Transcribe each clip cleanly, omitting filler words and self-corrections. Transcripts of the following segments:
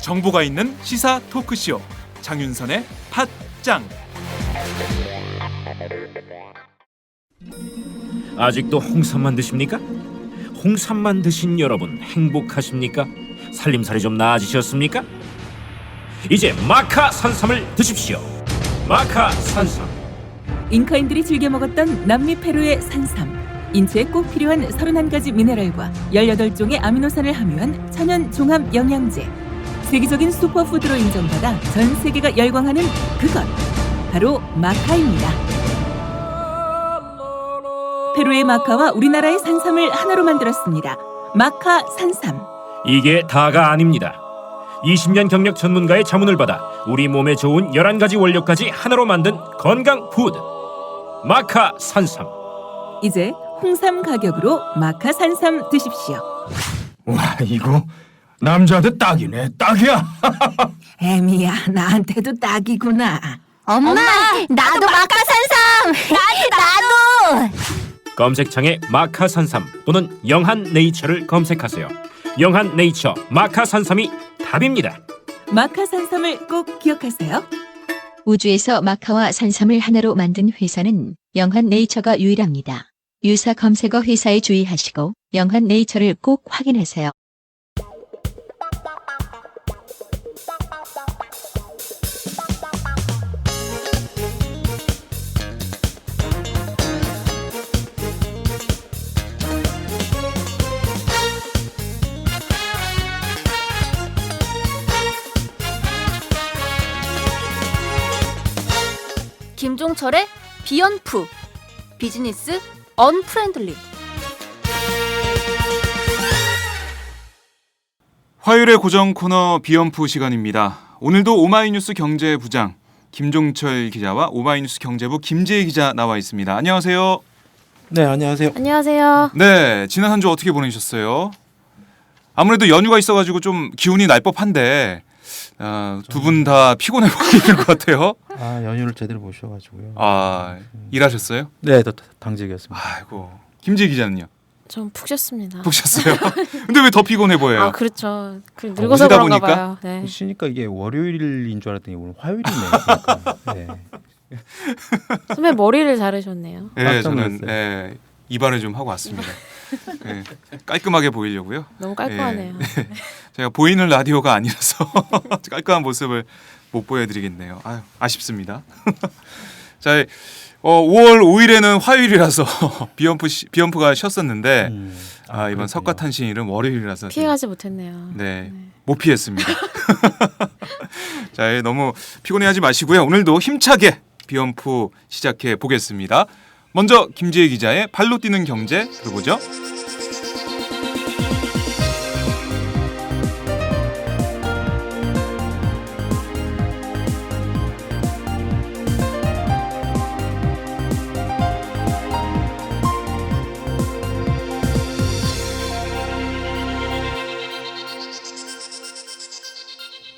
정보가 있는 시사 토크쇼 장윤선의 팟짱. 아직도 홍삼만 드십니까? 홍삼만 드신 여러분 행복하십니까? 살림살이 좀 나아지셨습니까? 이제 마카 산삼을 드십시오. 마카 산삼. 잉카인들이 즐겨 먹었던 남미 페루의 산삼. 인체에 꼭 필요한 31가지 미네랄과 18종의 아미노산을 함유한 천연 종합 영양제. 세계적인 슈퍼푸드로 인정받아 전 세계가 열광하는 그것 바로 마카입니다. 페루의 마카와 우리나라의 산삼을 하나로 만들었습니다. 마카 산삼. 이게 다가 아닙니다. 20년 경력 전문가의 자문을 받아 우리 몸에 좋은 11가지 원료까지 하나로 만든 건강 푸드 마카 산삼. 이제 홍삼 가격으로 마카 산삼 드십시오. 와, 이거 남자한테 딱이네. 딱이야. 애미야, 나한테도 딱이구나. 엄마, 나도 마카산삼. 나도. 검색창에 마카 산삼 또는 영한 네이처를 검색하세요. 영한 네이처 마카 산삼이 답입니다. 마카 산삼을 꼭 기억하세요. 우주에서 마카와 산삼을 하나로 만든 회사는 영한 네이처가 유일합니다. 유사 검색어 회사에 주의하시고 영한 네이처를 꼭 확인하세요. 김종철의 비언프 비즈니스 언프렌들리. 화요일의 고정 코너 비언프 시간입니다. 오늘도 오마이뉴스 경제부장 김종철 기자와 오마이뉴스 경제부 김재희 기자 나와 있습니다. 안녕하세요. 네, 안녕하세요. 안녕하세요. 네, 지난 한 주 어떻게 보내셨어요? 아무래도 연휴가 있어가지고 좀 기운이 날 법한데 두 분 다 피곤해 보이는 것 같아요. 연휴를 제대로 보셔가지고요. 일하셨어요? 네, 당직이었습니다. 아이고, 김재희 기자는요? 좀 푹 쉬었습니다. 푹 쉬었어요? 근데 왜 더 피곤해 보여요? 그렇죠. 늙어서 오시다 그런가 보니까? 봐요. 네. 쉬니까 이게 월요일인 줄 알았더니 오늘 화요일이네. 그러니까. 네. 선배 머리를 자르셨네요. 네, 깜짝 저는 놀랐어요. 이발을 좀 하고 왔습니다. 네, 깔끔하게 보이려고요. 너무 깔끔하네요. 제가 보이는 라디오가 아니라서 깔끔한 모습을 못 보여드리겠네요. 아쉽습니다. 자, 5월 5일에는 화요일이라서 비언프가 쉬었었는데 이번 그렇군요. 석가탄신일은 월요일이라서 피해가지 못했네요. 네, 못 피했습니다. 자, 너무 피곤해하지 마시고요. 오늘도 힘차게 비언프 시작해 보겠습니다. 먼저 김재희 기자의 발로 뛰는 경제 들어보죠.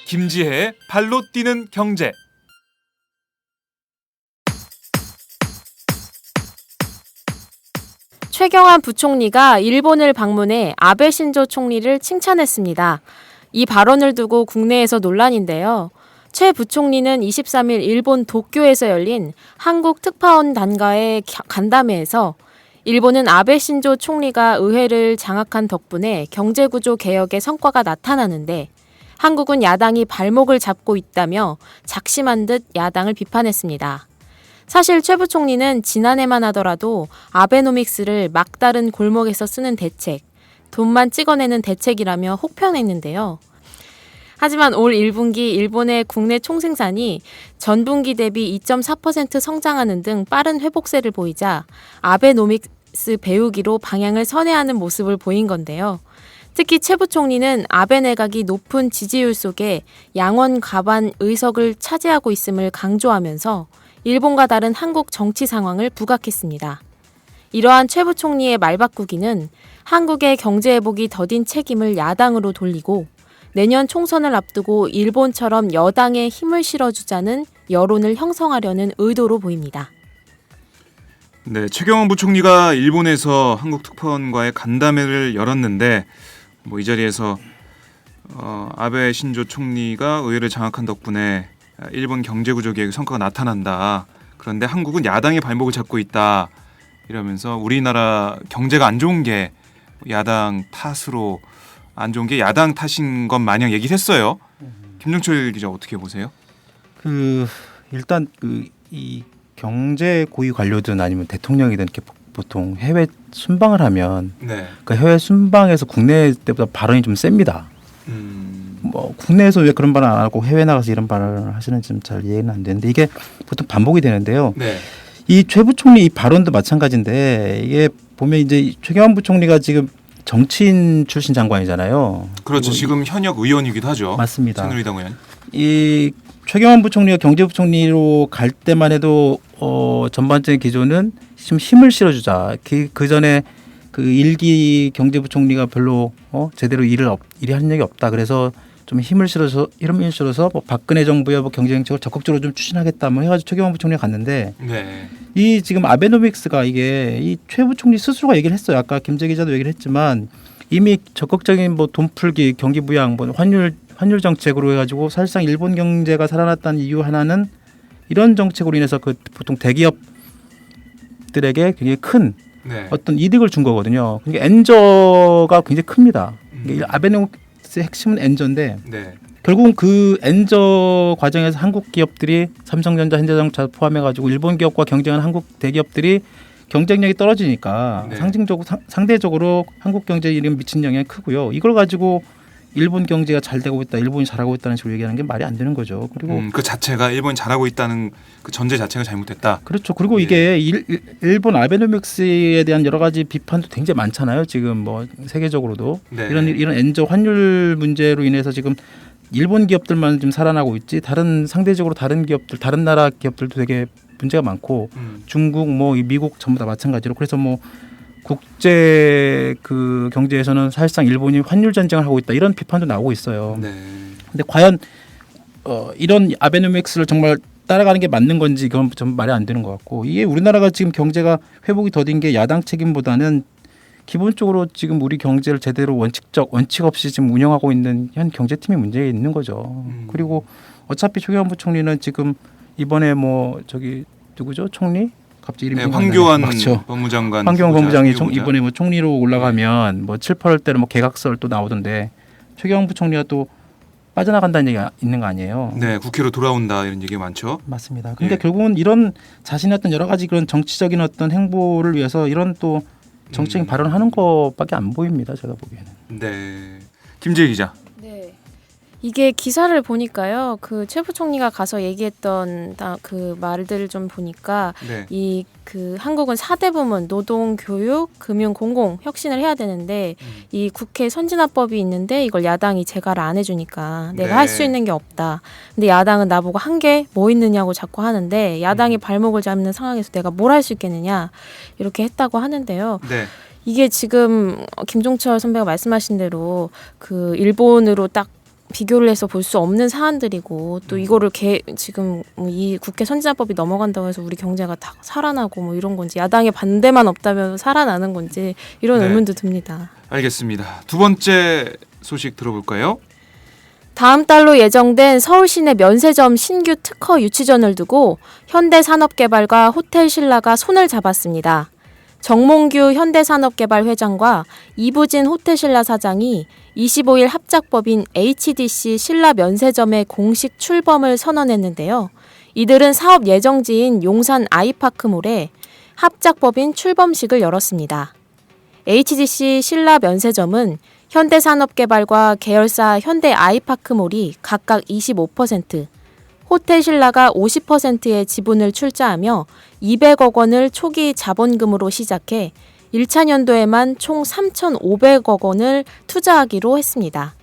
김지혜의 발로 뛰는 경제. 최경환 부총리가 일본을 방문해 아베 신조 총리를 칭찬했습니다. 이 발언을 두고 국내에서 논란인데요. 최 부총리는 23일 일본 도쿄에서 열린 한국 특파원 단과의 간담회에서 일본은 아베 신조 총리가 의회를 장악한 덕분에 경제구조 개혁의 성과가 나타나는데 한국은 야당이 발목을 잡고 있다며 작심한 듯 야당을 비판했습니다. 사실 최 부총리는 지난해만 하더라도 아베노믹스를 막다른 골목에서 쓰는 대책, 돈만 찍어내는 대책이라며 혹평했는데요. 하지만 올 1분기 일본의 국내 총생산이 전분기 대비 2.4% 성장하는 등 빠른 회복세를 보이자 아베노믹스 배우기로 방향을 선회하는 모습을 보인 건데요. 특히 최 부총리는 아베 내각이 높은 지지율 속에 양원 과반 의석을 차지하고 있음을 강조하면서 일본과 다른 한국 정치 상황을 부각했습니다. 이러한 최 부총리의 말바꾸기는 한국의 경제 회복이 더딘 책임을 야당으로 돌리고 내년 총선을 앞두고 일본처럼 여당에 힘을 실어주자는 여론을 형성하려는 의도로 보입니다. 네, 최경환 부총리가 일본에서 한국 특파원과의 간담회를 열었는데 뭐 이 자리에서 아베 신조 총리가 의회를 장악한 덕분에 일본 경제 구조 개혁의 성과가 나타난다. 그런데 한국은 야당의 발목을 잡고 있다. 이러면서 우리나라 경제가 안 좋은 게 야당 탓으로 안 좋은 게 야당 탓인 것 마냥 얘기를 했어요. 김종철 기자 어떻게 보세요? 일단 이 경제 고위 관료든 아니면 대통령이든 이렇게 보통 해외 순방을 하면 네. 그 해외 순방에서 국내 때보다 발언이 좀 셉니다. 뭐 국내에서 왜 그런 발언 안 하고 해외 나가서 이런 발언을 하시는지 좀 잘 이해는 안 되는데 이게 보통 반복이 되는데요. 네. 이 최 부총리 이 발언도 마찬가지인데 이게 보면 이제 최경환 부총리가 지금 정치인 출신 장관이잖아요. 그렇죠. 지금 현역 의원이기도 하죠. 맞습니다. 새누리당 의원. 이 최경환 부총리가 경제부총리로 갈 때만 해도 전반적인 기조는 좀 힘을 실어주자. 그 전에 그 일기 경제부총리가 별로 제대로 일을 한 적이 없다. 그래서 좀 힘을 실어서 뭐 박근혜 정부의 뭐 경제정책을 적극적으로 좀 추진하겠다. 뭐 해가지고 최경환 부총리가 갔는데 네. 이 지금 아베노믹스가 이게 이 최 부총리 스스로가 얘기를 했어요. 아까 김재 기자도 얘기를 했지만 이미 적극적인 뭐 돈 풀기, 경기 부양, 뭐 환율 정책으로 해가지고 사실상 일본 경제가 살아났다는 이유 하나는 이런 정책으로 인해서 그 보통 대기업들에게 굉장히 큰 네. 어떤 이득을 준 거거든요. 그러니까 엔저가 굉장히 큽니다. 아베노믹스의 핵심은 엔저인데 네. 결국은 그 엔저 과정에서 한국 기업들이 삼성전자, 현대자동차 포함해가지고 일본 기업과 경쟁하는 한국 대기업들이 경쟁력이 떨어지니까 네. 상대적으로 한국 경제에 이런 미친 영향이 크고요. 이걸 가지고 일본 경제가 잘 되고 있다, 일본이 잘하고 있다는 식으로 얘기하는 게 말이 안 되는 거죠. 그리고 그 자체가 일본이 잘하고 있다는 그 전제 자체가 잘못됐다. 그렇죠. 그리고 예. 이게 일본 아베노믹스에 대한 여러 가지 비판도 굉장히 많잖아요. 지금 뭐 세계적으로도 네. 이런 엔저 환율 문제로 인해서 지금 일본 기업들만 지금 살아나고 있지 상대적으로 다른 기업들, 다른 나라 기업들도 되게 문제가 많고 중국, 뭐 미국 전부 다 마찬가지로 그래서 뭐 국제 그 경제에서는 사실상 일본이 환율 전쟁을 하고 있다 이런 비판도 나오고 있어요. 네. 근데 과연 이런 아베노믹스를 정말 따라가는 게 맞는 건지 그건 좀 말이 안 되는 것 같고 이게 우리나라가 지금 경제가 회복이 더딘 게 야당 책임보다는 기본적으로 지금 우리 경제를 제대로 원칙 없이 지금 운영하고 있는 현 경제팀이 문제가 있는 거죠. 그리고 어차피 최경환 부총리는 지금 이번에 뭐 저기 누구죠? 총리? 갑자기 이름이 네, 황교안 맞죠. 법무장관. 황교안 법무장이 후보자. 이번에 뭐 총리로 올라가면 뭐 7, 8월 때는 뭐 개각설 또 나오던데 최경환 부총리가 또 빠져나간다는 얘기가 있는 거 아니에요? 네, 국회로 돌아온다 이런 얘기가 많죠. 맞습니다. 근데 예. 결국은 이런 자신의 어떤 여러 가지 그런 정치적인 어떤 행보를 위해서 이런 또 정치적인 발언을 하는 것밖에 안 보입니다. 제가 보기에는. 네. 김재 기자. 네. 이게 기사를 보니까요. 그 최 부총리가 가서 얘기했던 그 말들을 좀 보니까 네. 이 그 한국은 4대 부문 노동, 교육, 금융, 공공 혁신을 해야 되는데 이 국회 선진화법이 있는데 이걸 야당이 제가를 안 해주니까 내가 네. 할 수 있는 게 없다. 근데 야당은 나보고 한 게 뭐 있느냐고 자꾸 하는데 야당이 발목을 잡는 상황에서 내가 뭘 할 수 있겠느냐 이렇게 했다고 하는데요. 네. 이게 지금 김종철 선배가 말씀하신 대로 그 일본으로 딱 비교를 해서 볼 수 없는 사안들이고 또 이거를 지금 이 국회 선진화법이 넘어간다고 해서 우리 경제가 다 살아나고 뭐 이런 건지 야당의 반대만 없다면 살아나는 건지 이런 네. 의문도 듭니다. 알겠습니다. 두 번째 소식 들어볼까요? 다음 달로 예정된 서울 시내 면세점 신규 특허 유치전을 두고 현대산업개발과 호텔신라가 손을 잡았습니다. 정몽규 현대산업개발 회장과 이부진 호텔신라 사장이 25일 합작법인 HDC 신라 면세점의 공식 출범을 선언했는데요. 이들은 사업 예정지인 용산 아이파크몰에 합작법인 출범식을 열었습니다. HDC 신라 면세점은 현대산업개발과 계열사 현대 아이파크몰이 각각 25%, 호텔신라가 50%의 지분을 출자하며 200억 원을 초기 자본금으로 시작해 1차 년도에만 총 3,500억 원을 투자하기로 했습니다.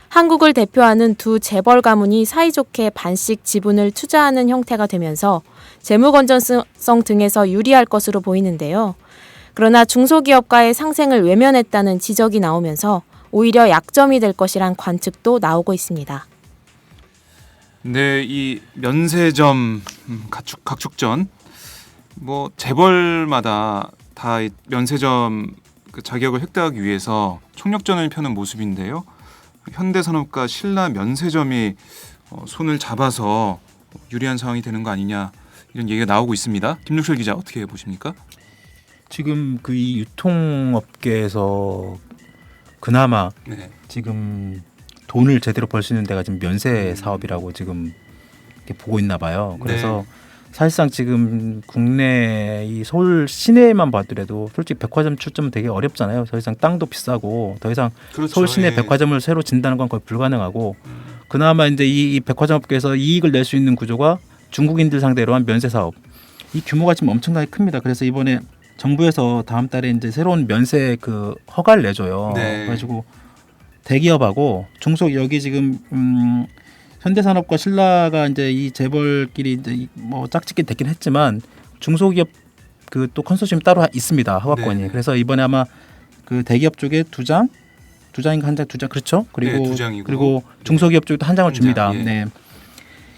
한국을 대표하는 두 재벌 가문이 사이좋게 반씩 지분을 투자하는 형태가 되면서 재무 건전성 등에서 유리할 것으로 보이는데요. 그러나 중소기업가의 상생을 외면했다는 지적이 나오면서 오히려 약점이 될 것이란 관측도 나오고 있습니다. 네, 이 면세점 각축전 뭐 재벌마다 다 이 면세점 그 자격을 획득하기 위해서 총력전을 펴는 모습인데요. 현대산업과 신라 면세점이 손을 잡아서 유리한 상황이 되는 거 아니냐 이런 얘기가 나오고 있습니다. 김육철 기자 어떻게 보십니까? 지금 그 이 유통업계에서 그나마 네. 지금 돈을 제대로 벌 수 있는 데가 지금 면세 사업이라고 지금 이렇게 보고 있나 봐요. 그래서 사실상 지금 국내 이 서울 시내만 봐더라도 솔직히 백화점 출점은 되게 어렵잖아요. 더 이상 땅도 비싸고 더 이상 그렇죠. 서울 시내 예. 백화점을 새로 진다는 건 거의 불가능하고 그나마 이제 이 백화점 업계에서 이익을 낼 수 있는 구조가 중국인들 상대로 한 면세 사업. 이 규모가 지금 엄청나게 큽니다. 그래서 이번에 정부에서 다음 달에 이제 새로운 면세 그 허가를 내줘요. 네. 그래가지고 대기업하고 중소 여기 지금 현대산업과 신라가 이제 이 재벌끼리 이제 뭐 짝짓기 됐긴 했지만 중소기업 그 또 컨소시엄 따로 있습니다. 허가권이. 네. 그래서 이번에 아마 그 대기업 쪽에 두 장인가 한 장, 두 장 그렇죠? 그리고 네, 두 장이고. 그리고 중소기업 쪽에도 한 장을 한 장, 줍니다. 예. 네.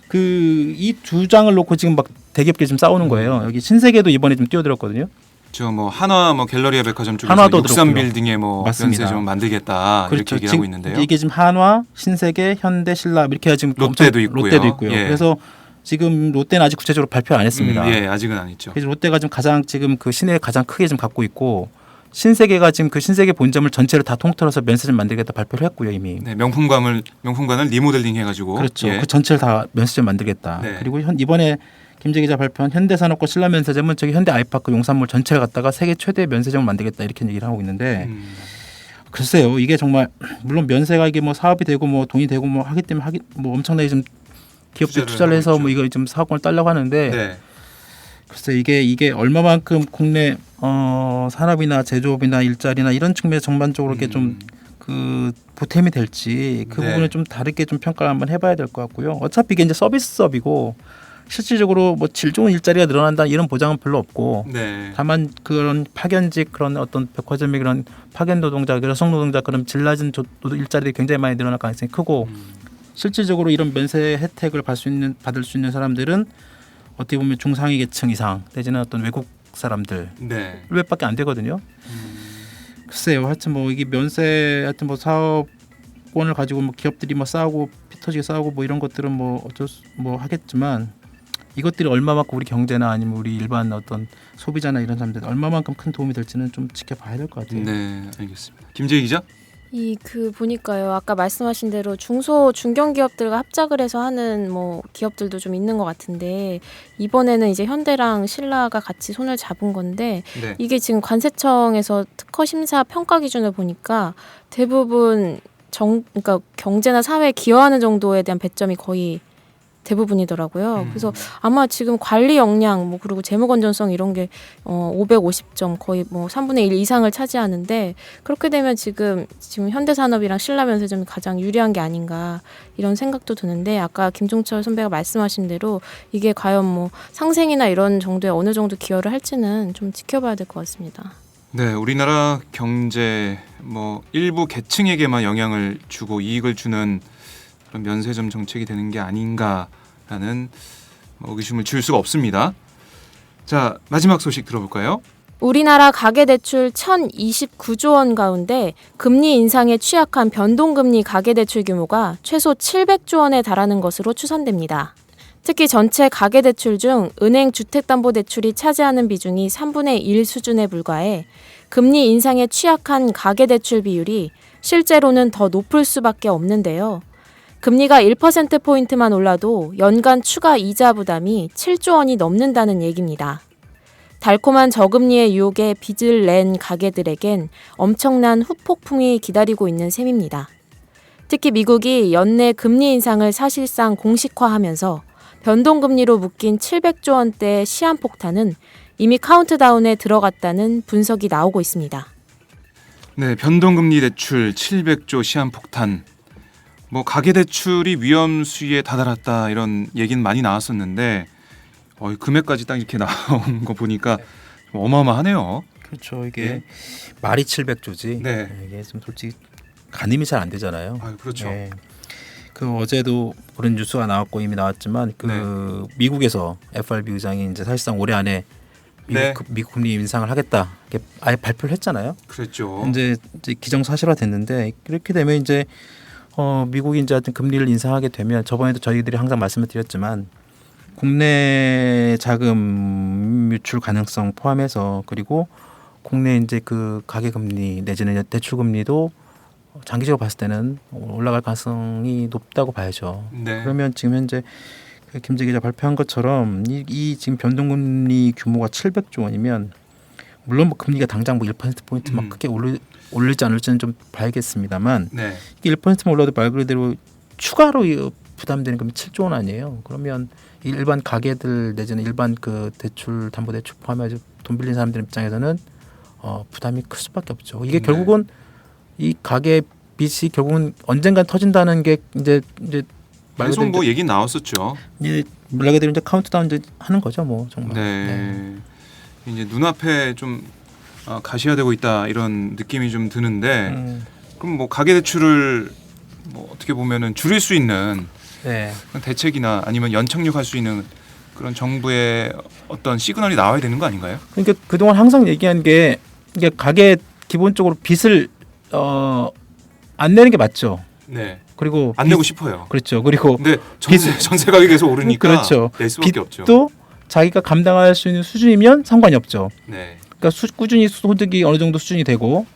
그 이 두 장을 놓고 지금 막 대기업끼리 지금 싸우는 거예요. 여기 신세계도 이번에 좀 뛰어들었거든요. 저 뭐 한화 뭐 갤러리아 백화점 쪽에서 한화도 63 들었고요. 빌딩에 뭐 맞습니다. 면세점 만들겠다 그렇죠. 이렇게 얘기하고 있는데요. 이게 지금 한화, 신세계, 현대, 신라 이렇게 지금 롯데도 엄청- 있고요. 롯데도 있고요. 예. 그래서 지금 롯데는 아직 구체적으로 발표 안 했습니다. 예, 아직은 안 했죠. 그래서 롯데가 지금 가장 지금 그 시내에 가장 크게 좀 갖고 있고 신세계가 지금 그 신세계 본점을 전체를 다 통틀어서 면세점 만들겠다 발표를 했고요 이미. 네, 명품관을 리모델링 해가지고 그렇죠. 예. 그 전체를 다 면세점 만들겠다. 네. 그리고 이번에 김재 기자 발표한 현대산업과 신라 면세점은 저기 현대 아이파크 용산몰 전체를 갖다가 세계 최대 면세점을 만들겠다 이렇게 얘기를 하고 있는데 글쎄요 이게 정말 물론 면세가 이게 뭐 사업이 되고 뭐 돈이 되고 뭐 하기 때문에 뭐 엄청나게 좀 기업들 투자를 해서 하고 뭐 있죠. 이거 좀 사업권을 따려고 하는데 네. 글쎄 이게 얼마만큼 국내 산업이나 제조업이나 일자리나 이런 측면에서 전반적으로 이렇게 좀 그 보탬이 될지 그 네. 부분을 좀 다르게 좀 평가를 한번 해봐야 될 것 같고요. 어차피 이게 이제 서비스업이고 실질적으로 뭐 질 좋은 일자리가 늘어난다 이런 보장은 별로 없고 네. 다만 그런 파견직 그런 어떤 백화점의 그런 파견 노동자, 여성 노동자 그런 질 낮은 일자리들이 굉장히 많이 늘어날 가능성이 크고 실질적으로 이런 면세 혜택을 받을 수 있는 사람들은 어떻게 보면 중상위 계층 이상 내지는 어떤 외국 사람들 네. 밖에 안 되거든요. 글쎄요, 하여튼 뭐 이게 면세 하여튼 뭐 사업권을 가지고 뭐 기업들이 뭐 싸우고 피터지게 싸우고 뭐 이런 것들은 뭐 어쩔 수 뭐 하겠지만 이것들이 얼마만큼 우리 경제나 아니면 우리 일반 어떤 소비자나 이런 사람들 얼마만큼 큰 도움이 될지는 좀 지켜봐야 될 것 같아요. 네, 알겠습니다. 김재희 기자? 보니까요. 아까 말씀하신 대로 중견기업들과 합작을 해서 하는 뭐 기업들도 좀 있는 것 같은데 이번에는 이제 현대랑 신라가 같이 손을 잡은 건데 네. 이게 지금 관세청에서 특허 심사 평가 기준을 보니까 대부분 그러니까 경제나 사회에 기여하는 정도에 대한 배점이 거의 대부분이더라고요. 그래서 아마 지금 관리 역량 뭐 그리고 재무 건전성 이런 게 550점 거의 뭐 3분의 1 이상을 차지하는데 그렇게 되면 지금 현대산업이랑 신라면세점이 가장 유리한 게 아닌가 이런 생각도 드는데 아까 김종철 선배가 말씀하신 대로 이게 과연 뭐 상생이나 이런 정도에 어느 정도 기여를 할지는 좀 지켜봐야 될 것 같습니다. 네, 우리나라 경제 뭐 일부 계층에게만 영향을 주고 이익을 주는 그런 면세점 정책이 되는 게 아닌가라는 의구심을 지울 수가 없습니다. 자, 마지막 소식 들어볼까요? 우리나라 가계대출 1,029조 원 가운데 금리 인상에 취약한 변동금리 가계대출 규모가 최소 700조 원에 달하는 것으로 추산됩니다. 특히 전체 가계대출 중 은행 주택담보대출이 차지하는 비중이 3분의 1 수준에 불과해 금리 인상에 취약한 가계대출 비율이 실제로는 더 높을 수밖에 없는데요. 금리가 1%포인트만 올라도 연간 추가 이자 부담이 7조 원이 넘는다는 얘기입니다. 달콤한 저금리의 유혹에 빚을 낸 가게들에겐 엄청난 후폭풍이 기다리고 있는 셈입니다. 특히 미국이 연내 금리 인상을 사실상 공식화하면서 변동금리로 묶인 700조 원대의 시한폭탄은 이미 카운트다운에 들어갔다는 분석이 나오고 있습니다. 네, 변동금리 대출 700조 시한폭탄. 뭐 가계대출이 위험 수위에 다다랐다 이런 얘기는 많이 나왔었는데 금액까지 딱 이렇게 나온 거 보니까 좀 어마어마하네요. 그렇죠. 이게 예. 말이 700조지. 네. 이게 좀 솔직히 가늠이 잘 안 되잖아요. 아, 그렇죠. 네. 그 어제도 그런 뉴스가 나왔고 이미 나왔지만 그 네. 미국에서 FRB 의장이 이제 사실상 올해 안에 네. 미국 금리 인상을 하겠다 이렇게 아예 발표를 했잖아요. 그랬죠. 이제 기정사실화 됐는데 그렇게 되면 이제 미국이 이제 하여튼 금리를 인상하게 되면 저번에도 저희들이 항상 말씀을 드렸지만 국내 자금 유출 가능성 포함해서 그리고 국내 이제 그 가계 금리 내지는 대출 금리도 장기적으로 봤을 때는 올라갈 가능성이 높다고 봐야죠. 네. 그러면 지금 현재 김재 기자 발표한 것처럼 이 지금 변동금리 규모가 700조 원이면 물론 뭐 금리가 당장 뭐 1% 포인트만 크게 올릴지 않을지는 좀 봐야겠습니다만 네. 이게 1%만 올라도 말 그대로 추가로 부담되는 금리 7조 원 아니에요. 그러면 일반 가게들 내지는 일반 그 대출 담보대출 포함해서 돈 빌린 사람들 입장에서는 부담이 클 수밖에 없죠. 이게 네. 결국은 이 가계 빚이 결국은 언젠간 터진다는 게 이제 말 계속 그대로 뭐 얘기 나왔었죠. 이제 말 그대로 이제 카운트다운 이제 하는 거죠, 뭐 정말. 네. 이제 눈앞에 좀 가시화되고 있다 이런 느낌이 좀 드는데 그럼 뭐 가계 대출을 뭐 어떻게 보면은 줄일 수 있는 네. 그런 대책이나 아니면 연착륙할 수 있는 그런 정부의 어떤 시그널이 나와야 되는 거 아닌가요? 그러니까 그동안 항상 얘기한 게 이게 가계 기본적으로 빚을 안 내는 게 맞죠. 네. 그리고 안 내고 싶어요. 그렇죠. 그리고 근데 전세 가격이 계속 오르니까 그렇죠. 낼 수밖에 없죠. 빚도 자기가 감당할 수 있는 수준이면 상관이 없죠. 네. 그러니까 꾸준히 소득이 어느 정도 수준이 되고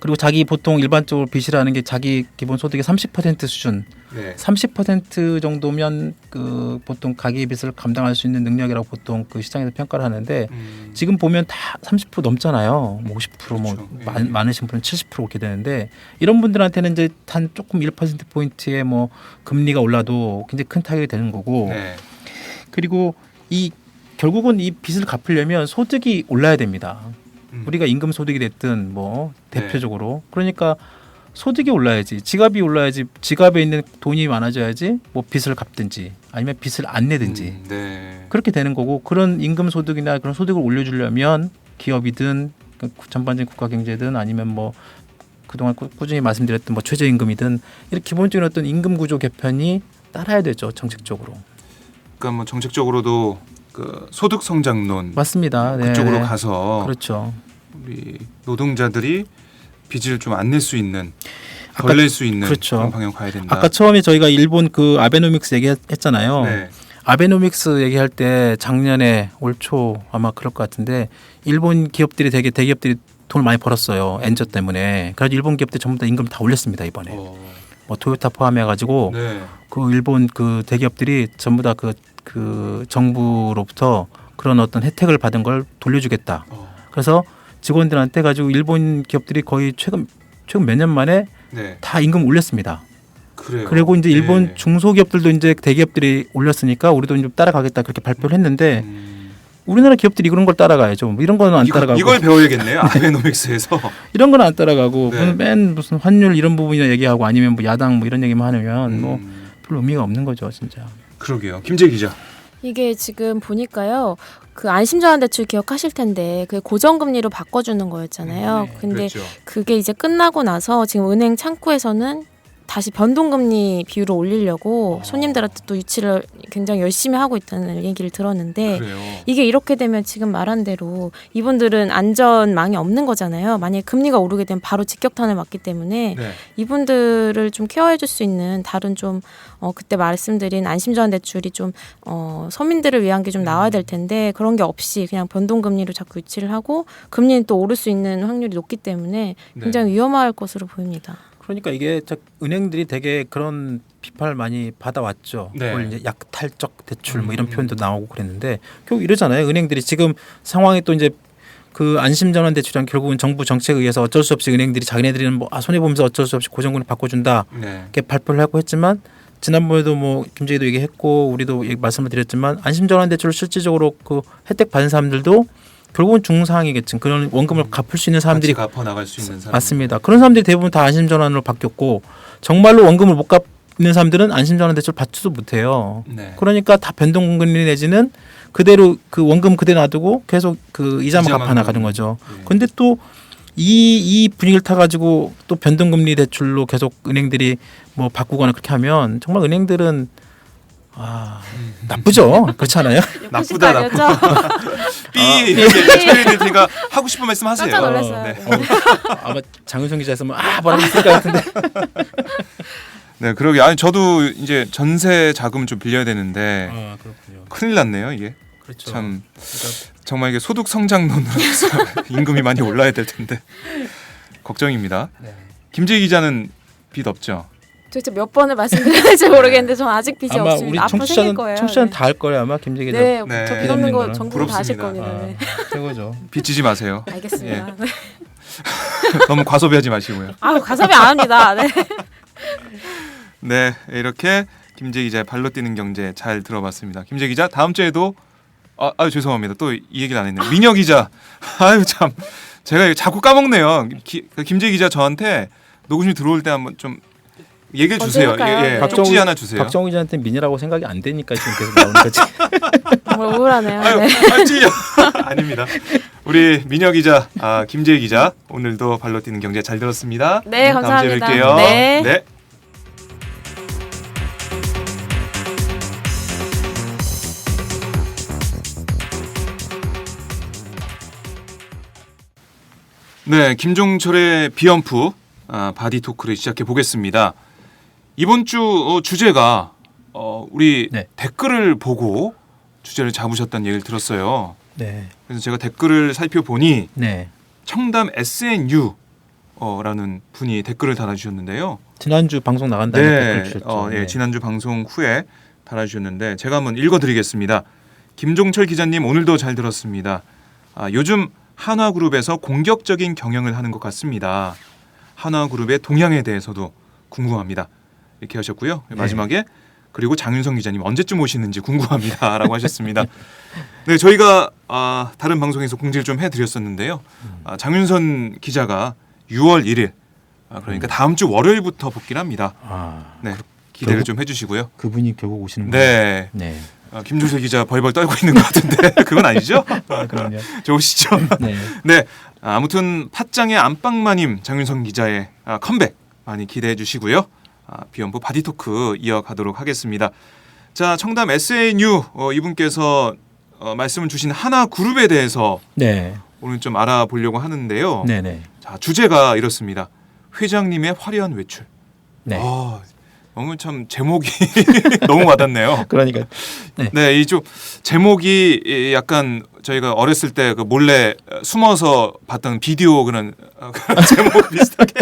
그리고 자기 보통 일반적으로 빚이라는 게 자기 기본 소득의 30% 수준, 네. 30% 정도면 그 보통 가계 빚을 감당할 수 있는 능력이라고 보통 그 시장에서 평가를 하는데 지금 보면 다 30% 넘잖아요. 뭐 50% 뭐 그렇죠. 예. 많으신 분은 70% 그렇게 되는데 이런 분들한테는 이제 단 조금 1% 포인트의 뭐 금리가 올라도 굉장히 큰 타격이 되는 거고 네. 그리고 이 결국은 이 빚을 갚으려면 소득이 올라야 됩니다. 우리가 임금 소득이 됐든 뭐 대표적으로 그러니까 소득이 올라야지 지갑이 올라야지 지갑에 있는 돈이 많아져야지 뭐 빚을 갚든지 아니면 빚을 안 내든지 네. 그렇게 되는 거고 그런 임금 소득이나 그런 소득을 올려주려면 기업이든 전반적인 국가 경제든 아니면 뭐 그동안 꾸준히 말씀드렸던 뭐 최저임금이든 이렇게 기본적인 어떤 임금 구조 개편이 따라야 되죠 정책적으로. 그러니까 뭐 정책적으로도 그 소득 성장론 맞습니다. 네. 그쪽으로 가서 그렇죠. 우리 노동자들이 빚을 좀 안 낼 수 있는 아까- 덜 낼 수 있는 그렇죠. 그런 방향 가야 된다. 아까 처음에 저희가 일본 그 아베노믹스 얘기했잖아요. 네. 아베노믹스 얘기할 때 작년에 올 초 아마 그럴 것 같은데 일본 기업들이 되게 대기업들이 돈을 많이 벌었어요. 엔저 때문에. 그래서 일본 기업들 전부 다 임금 다 올렸습니다 이번에. 뭐 토요타 포함해가지고 네. 그 일본 그 대기업들이 전부 다 그 정부로부터 그런 어떤 혜택을 받은 걸 돌려주겠다. 그래서 직원들한테 가지고 일본 기업들이 거의 최근 몇 년 만에 네. 다 임금 올렸습니다. 그래요. 그리고 이제 일본 네. 중소기업들도 이제 대기업들이 올렸으니까 우리도 좀 따라가겠다 그렇게 발표를 했는데 우리나라 기업들이 그런 걸 따라가야죠. 뭐 이런 거는 안 따라가고 이걸 배워야겠네요. 아베노믹스에서. 이런 건 안 따라가고 네. 맨 무슨 환율 이런 부분이나 얘기하고 아니면 뭐 야당 뭐 이런 얘기만 하면 뭐 음, 별 의미가 없는 거죠, 진짜. 그러게요. 김재 기자. 이게 지금 보니까요. 그 안심전환대출 기억하실 텐데 그 고정금리로 바꿔주는 거였잖아요. 근데 그렇죠. 그게 이제 끝나고 나서 지금 은행 창구에서는 다시 변동금리 비율을 올리려고 손님들한테 또 유치를 굉장히 열심히 하고 있다는 얘기를 들었는데 그래요. 이게 이렇게 되면 지금 말한 대로 이분들은 안전망이 없는 거잖아요. 만약에 금리가 오르게 되면 바로 직격탄을 맞기 때문에 네. 이분들을 좀 케어해 줄 수 있는 다른 좀 그때 말씀드린 안심전환 대출이 좀 서민들을 위한 게 좀 나와야 될 텐데 그런 게 없이 그냥 변동금리로 자꾸 유치를 하고 금리는 또 오를 수 있는 확률이 높기 때문에 굉장히 위험할 것으로 보입니다. 그러니까 이게 은행들이 되게 그런 비판을 많이 받아왔죠. 네. 그걸 이제 약탈적 대출 뭐 이런 표현도 나오고 그랬는데 결국 이러잖아요. 은행들이 지금 상황이 또 이제 그 안심전환 대출이란 결국은 정부 정책에 의해서 어쩔 수 없이 은행들이 자기네들은 뭐 손해 보면서 어쩔 수 없이 고정금리 바꿔준다 네. 이렇게 발표를 하고 했지만 지난번에도 뭐 김재희도 얘기했고 우리도 말씀을 드렸지만 안심전환 대출을 실질적으로 그 혜택 받은 사람들도 결국은 중상위계층 그런 원금을 갚을 수 있는 사람들이 같이 갚아 나갈 수 있는 사람. 맞습니다. 그런 사람들이 대부분 다 안심전환으로 바뀌었고 정말로 원금을 못 갚는 사람들은 안심전환 대출 받지도 못해요. 네. 그러니까 다 변동금리 내지는 그대로 그 원금 그대로 놔두고 계속 그 이자만 갚아 나가는 거죠. 네. 근데 또 이 분위기를 타가지고 또 변동금리 대출로 계속 은행들이 뭐 바꾸거나 그렇게 하면 정말 은행들은 나쁘죠. 그렇지 않아요? 나쁘다, 나쁘다. 삐 이렇게 제가 하고 싶은 말씀 하세요. 깜짝 놀랐어요. 네. 아마 장윤성 기자였으면 뭐라고 했을 것 같은데. 네, 그러게. 아니 저도 이제 전세 자금을 좀 빌려야 되는데 그렇군요. 큰일 났네요, 이게. 그렇죠. 참 정말 이게 소득 성장론으로 해서 임금이 많이 올라야 될 텐데 걱정입니다. 네. 김재희 기자는 빚 없죠? 도대체 몇 번을 말씀드려야 될지 모르겠는데 전 아직 빚이 아마 우리 없습니다. 앞으로 생길 거예요. 청취자는 네. 다 할 거예요 아마 김재기 기자. 네, 네. 저 빚 없는 거 거는 전부 다 하실 부럽습니다. 겁니다. 네. 최고죠. 빚지지 마세요. 알겠습니다. 네. 너무 과소비하지 마시고요. 아유 가섭이 안 합니다. 네. 네, 이렇게 김재희 기자의 발로 뛰는 경제 잘 들어봤습니다. 김재희 기자 다음 주에도 아유 죄송합니다. 또 이 얘기를 안 했네요. 민혁 기자. 아유 참 제가 자꾸 까먹네요. 김재희 기자 저한테 녹음실 들어올 때 한번 좀 얘기해 주세요. 해볼까요? 네. 쪽지 하나 주세요. 박정우 기자한테 민이라고 생각이 안 되니까 지금 계속 나오는 거지. 정말 우울하네요. 아유, 네. 찌요. 아닙니다. 우리 민혁 기자, 김재희 기자 오늘도 발로 뛰는 경제 잘 들었습니다. 네, 다음 주에 감사합니다. 뵐게요. 네. 네. 네, 김종철의 비언프 바디 토크를 시작해 보겠습니다. 이번 주 주제가 우리 네. 댓글을 보고 주제를 잡으셨다는 얘기를 들었어요. 네. 그래서 제가 댓글을 살펴보니 네. 청담 SNU 라는 분이 댓글을 달아주셨는데요. 지난주 방송 나간다는 댓글 주셨죠. 예, 지난주 방송 후에 달아주셨는데 제가 한번 읽어드리겠습니다. 김종철 기자님 오늘도 잘 들었습니다. 요즘 한화그룹에서 공격적인 경영을 하는 것 같습니다. 한화그룹의 동향에 대해서도 궁금합니다. 이렇게 하셨고요. 네. 마지막에 그리고 장윤성 기자님 언제쯤 오시는지 궁금합니다라고 하셨습니다. 네, 저희가 다른 방송에서 공지를 좀 해드렸었는데요. 장윤선 기자가 6월 1일 그러니까 다음 주 월요일부터 복귀를 합니다. 네, 기대를 좀 해주시고요. 그분이 결국 오시는군요. 네, 네. 김종철 기자 벌벌 떨고 있는 것 같은데 그건 아니죠? 그럼요. 좋으시죠? 네. 네, 아무튼 팟짱의 안방마님 장윤성 기자의 컴백 많이 기대해 주시고요. 비연부 바디토크 이어가도록 하겠습니다. 자, 청담 SNU 이분께서 말씀을 주신 하나그룹에 대해서 네. 오늘 좀 알아보려고 하는데요. 네, 네. 자, 주제가 이렇습니다. 회장님의 화려한 외출. 네. 너무 참 제목이 너무 와닿네요. 그러니까 네, 이 좀 제목이 약간 저희가 어렸을 때 그 몰래 숨어서 봤던 비디오 그런 제목 비슷하게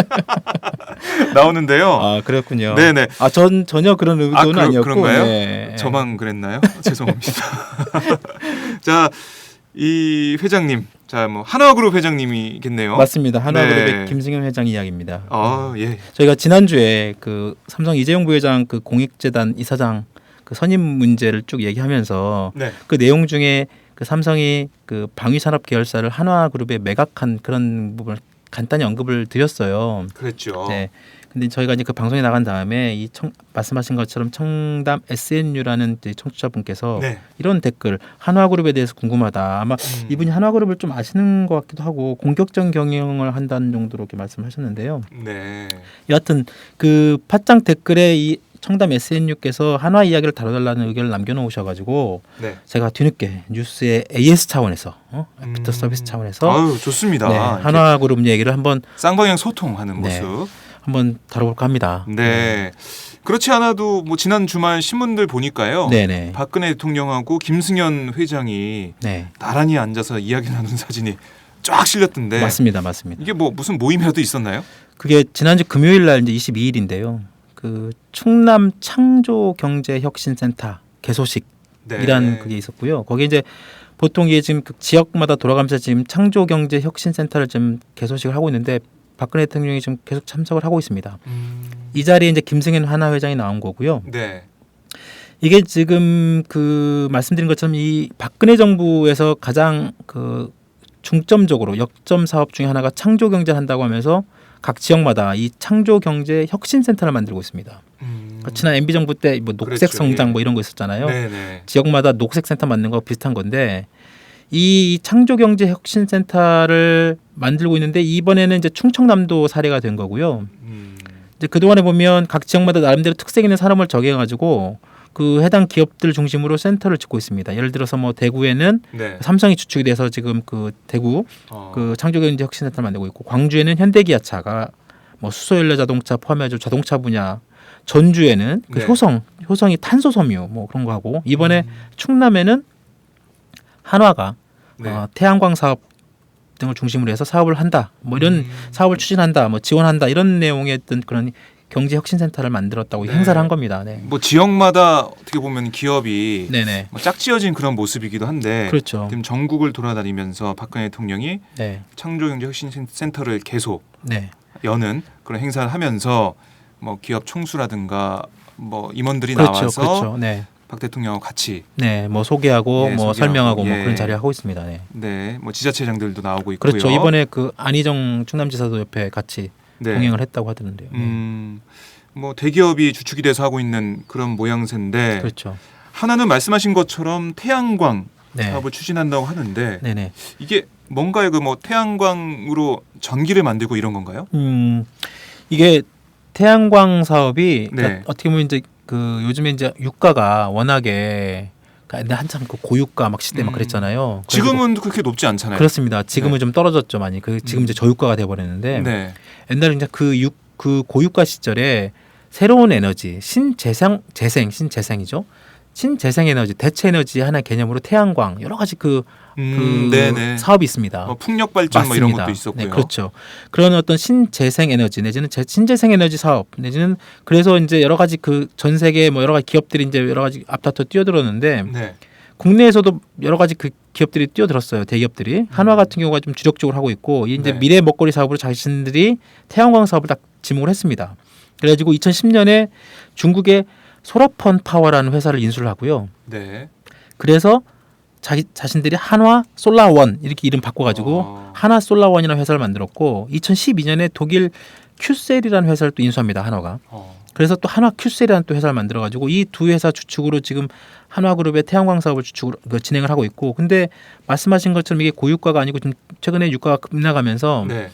나오는데요. 그렇군요. 네네. 전 전혀 그런 의도는 아니었고. 그런가요? 네. 저만 그랬나요? 죄송합니다. 자, 이 회장님, 뭐 한화그룹 회장님이겠네요. 맞습니다. 한화그룹의 네. 김승현 회장 이야기입니다. 예. 저희가 지난주에 그 삼성 이재용 부회장 그 공익재단 이사장 그 선임 문제를 쭉 얘기하면서 네. 그 내용 중에 그 삼성이 그 방위산업 계열사를 한화그룹에 매각한 그런 부분을 간단히 언급을 드렸어요. 그랬죠. 네. 근데 저희가 이제 그 방송에 나간 다음에 말씀하신 것처럼 청담 SNU라는 청취자분께서 네. 이런 댓글 한화그룹에 대해서 궁금하다. 아마 이분이 한화그룹을 좀 아시는 것 같기도 하고 공격적 경영을 한다는 정도로 이렇게 말씀하셨는데요. 네. 여하튼 그 팟짱 댓글에 이 청담 SNU께서 한화 이야기를 다뤄달라는 의견을 남겨놓으셔가지고 네. 제가 뒤늦게 뉴스의 AS 차원에서 애프터 서비스 차원에서 아유, 좋습니다. 네, 한화그룹 얘기를 한번 쌍방향 소통하는 네. 모습. 한번 다뤄볼까 합니다. 네. 그렇지 않아도 뭐 지난 주말 신문들 보니까요. 네네. 박근혜 대통령하고 김승현 회장이 네. 나란히 나란히 앉아서 이야기 나눈 사진이 쫙 실렸던데. 맞습니다. 이게 뭐 무슨 모임이라도 있었나요? 그게 지난주 금요일 날 이제 22일인데요. 그 충남 창조경제혁신센터 개소식이란 네. 그게 있었고요. 거기 이제 보통 이게 지금 그 지역마다 돌아가면서 지금 창조경제혁신센터를 지금 개소식을 하고 있는데 박근혜 대통령이 지금 계속 참석을 하고 있습니다. 이 자리에 이제 김승현 한화 회장이 나온 거고요. 네. 이게 지금 그 말씀드린 것처럼 이 박근혜 정부에서 가장 그 중점적으로 역점 사업 중에 하나가 창조 경제를 한다고 하면서 각 지역마다 이 창조 경제 혁신센터를 만들고 있습니다. 그러니까 지난 MB 정부 때 뭐 녹색 그렇죠. 성장 예. 뭐 이런 거 있었잖아요. 네네. 지역마다 녹색 센터 만든 거 비슷한 건데 이 창조 경제 혁신센터를 만들고 있는데 이번에는 이제 충청남도 사례가 된 거고요. 음. 이제 그 동안에 보면 각 지역마다 나름대로 특색 있는 산업을 정해가지고 그 해당 기업들 중심으로 센터를 짓고 있습니다. 예를 들어서 뭐 대구에는 네. 삼성이 주축이 돼서 지금 그 대구 그 창조경제 혁신센터를 만들고 있고, 광주에는 현대기아차가 뭐 수소연료 자동차 포함해서 자동차 분야, 전주에는 그 네. 효성이 탄소 섬유 뭐 그런 거 하고, 이번에 충남에는 한화가 네. 태양광 사업 등을 중심으로 해서 사업을 한다, 뭐 이런 사업을 추진한다, 뭐 지원한다, 이런 내용의 어떤 그런 경제 혁신센터를 만들었다고 네. 행사를 한 겁니다. 네. 뭐 지역마다 어떻게 보면 기업이 네네. 뭐 짝지어진 그런 모습이기도 한데 그렇죠. 지금 전국을 돌아다니면서 박근혜 대통령이 네. 창조경제혁신센터를 계속 네. 여는 그런 행사를 하면서 뭐 기업 총수라든가 뭐 임원들이 그렇죠. 나와서 그렇죠. 네. 박 대통령과 같이 네. 뭐 소개하고 예, 뭐 소개하고, 설명하고 뭐 예. 그런 자리 하고 있습니다. 네. 네, 뭐 지자체장들도 나오고 있고요. 그렇죠. 이번에 그 안희정 충남지사도 옆에 같이 네. 동행을 했다고 하던데요. 뭐 대기업이 주축이 돼서 하고 있는 그런 모양새인데 그렇죠. 하나는 말씀하신 것처럼 태양광 네. 사업을 추진한다고 하는데 네네. 이게 뭔가요? 그 뭐 태양광으로 전기를 만들고 이런 건가요? 이게 태양광 사업이 네. 그러니까 어떻게 보면 이제 그 요즘에 이제 유가가 워낙에 그러니까 한참 그 고유가 막 시대 막 그랬잖아요. 지금은 그렇게 높지 않잖아요. 그렇습니다. 지금은 네. 좀 떨어졌죠 많이. 그 지금 이제 저유가가 돼버렸는데 네. 옛날에 이제 그 고유가 시절에 새로운 에너지 신재생이죠. 신재생 에너지, 대체 에너지 하나의 개념으로 태양광 여러 가지 그 네네. 사업이 있습니다. 뭐 풍력 발전 뭐 이런 것도 있었고요. 네, 그렇죠. 그런 어떤 신재생 에너지 내지는 신재생 에너지 사업 내지는 그래서 이제 여러 가지 그 전 세계 뭐 여러 가지 기업들이 이제 여러 가지 앞다퉈 뛰어들었는데 네. 국내에서도 여러 가지 그 기업들이 뛰어들었어요. 대기업들이 한화 같은 경우가 좀 주력적으로 하고 있고 이제 네. 미래 먹거리 사업으로 자신들이 태양광 사업을 딱 지목을 했습니다. 그래가지고 2010년에 중국의 소라펀 파워라는 회사를 인수를 하고요. 네. 그래서 자신들이 한화 솔라원 이렇게 이름 바꿔가지고 한화 솔라원이라는 회사를 만들었고 2012년에 독일 큐셀이라는 회사를 또 인수합니다. 한화가. 그래서 또 한화 큐셀이라는 또 회사를 만들어가지고 이 두 회사 주축으로 지금 한화그룹의 태양광 사업을 주축으로 진행을 하고 있고, 근데 말씀하신 것처럼 이게 고유가가 아니고 좀 최근에 유가가 급락하면서 네.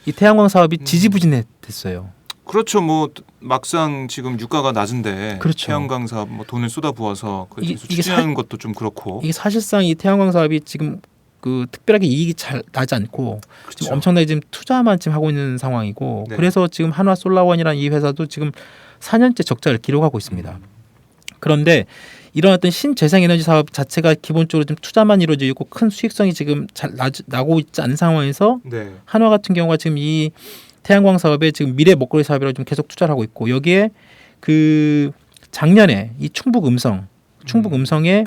이 태양광 사업이 지지부진했어요. 그렇죠. 뭐 막상 지금 유가가 낮은데 그렇죠. 태양광 사업 뭐 돈을 쏟아부어서 이게 추진하는 것도 좀 그렇고. 이게 사실상 이 태양광 사업이 지금 그 특별하게 이익이 잘 나지 않고 그렇죠. 지금 엄청나게 지금 투자만 지금 하고 있는 상황이고 네. 그래서 지금 한화 솔라원이라는 이 회사도 지금 4년째 적자를 기록하고 있습니다. 그런데 이런 어떤 신재생 에너지 사업 자체가 기본적으로 좀 투자만 이루어지고 있고 큰 수익성이 지금 잘 나고 있지 않은 상황에서 네. 한화 같은 경우가 지금 이 태양광 사업에 지금 미래 먹거리 사업이라고 좀 계속 투자를 하고 있고, 여기에 그 작년에 이 충북 음성에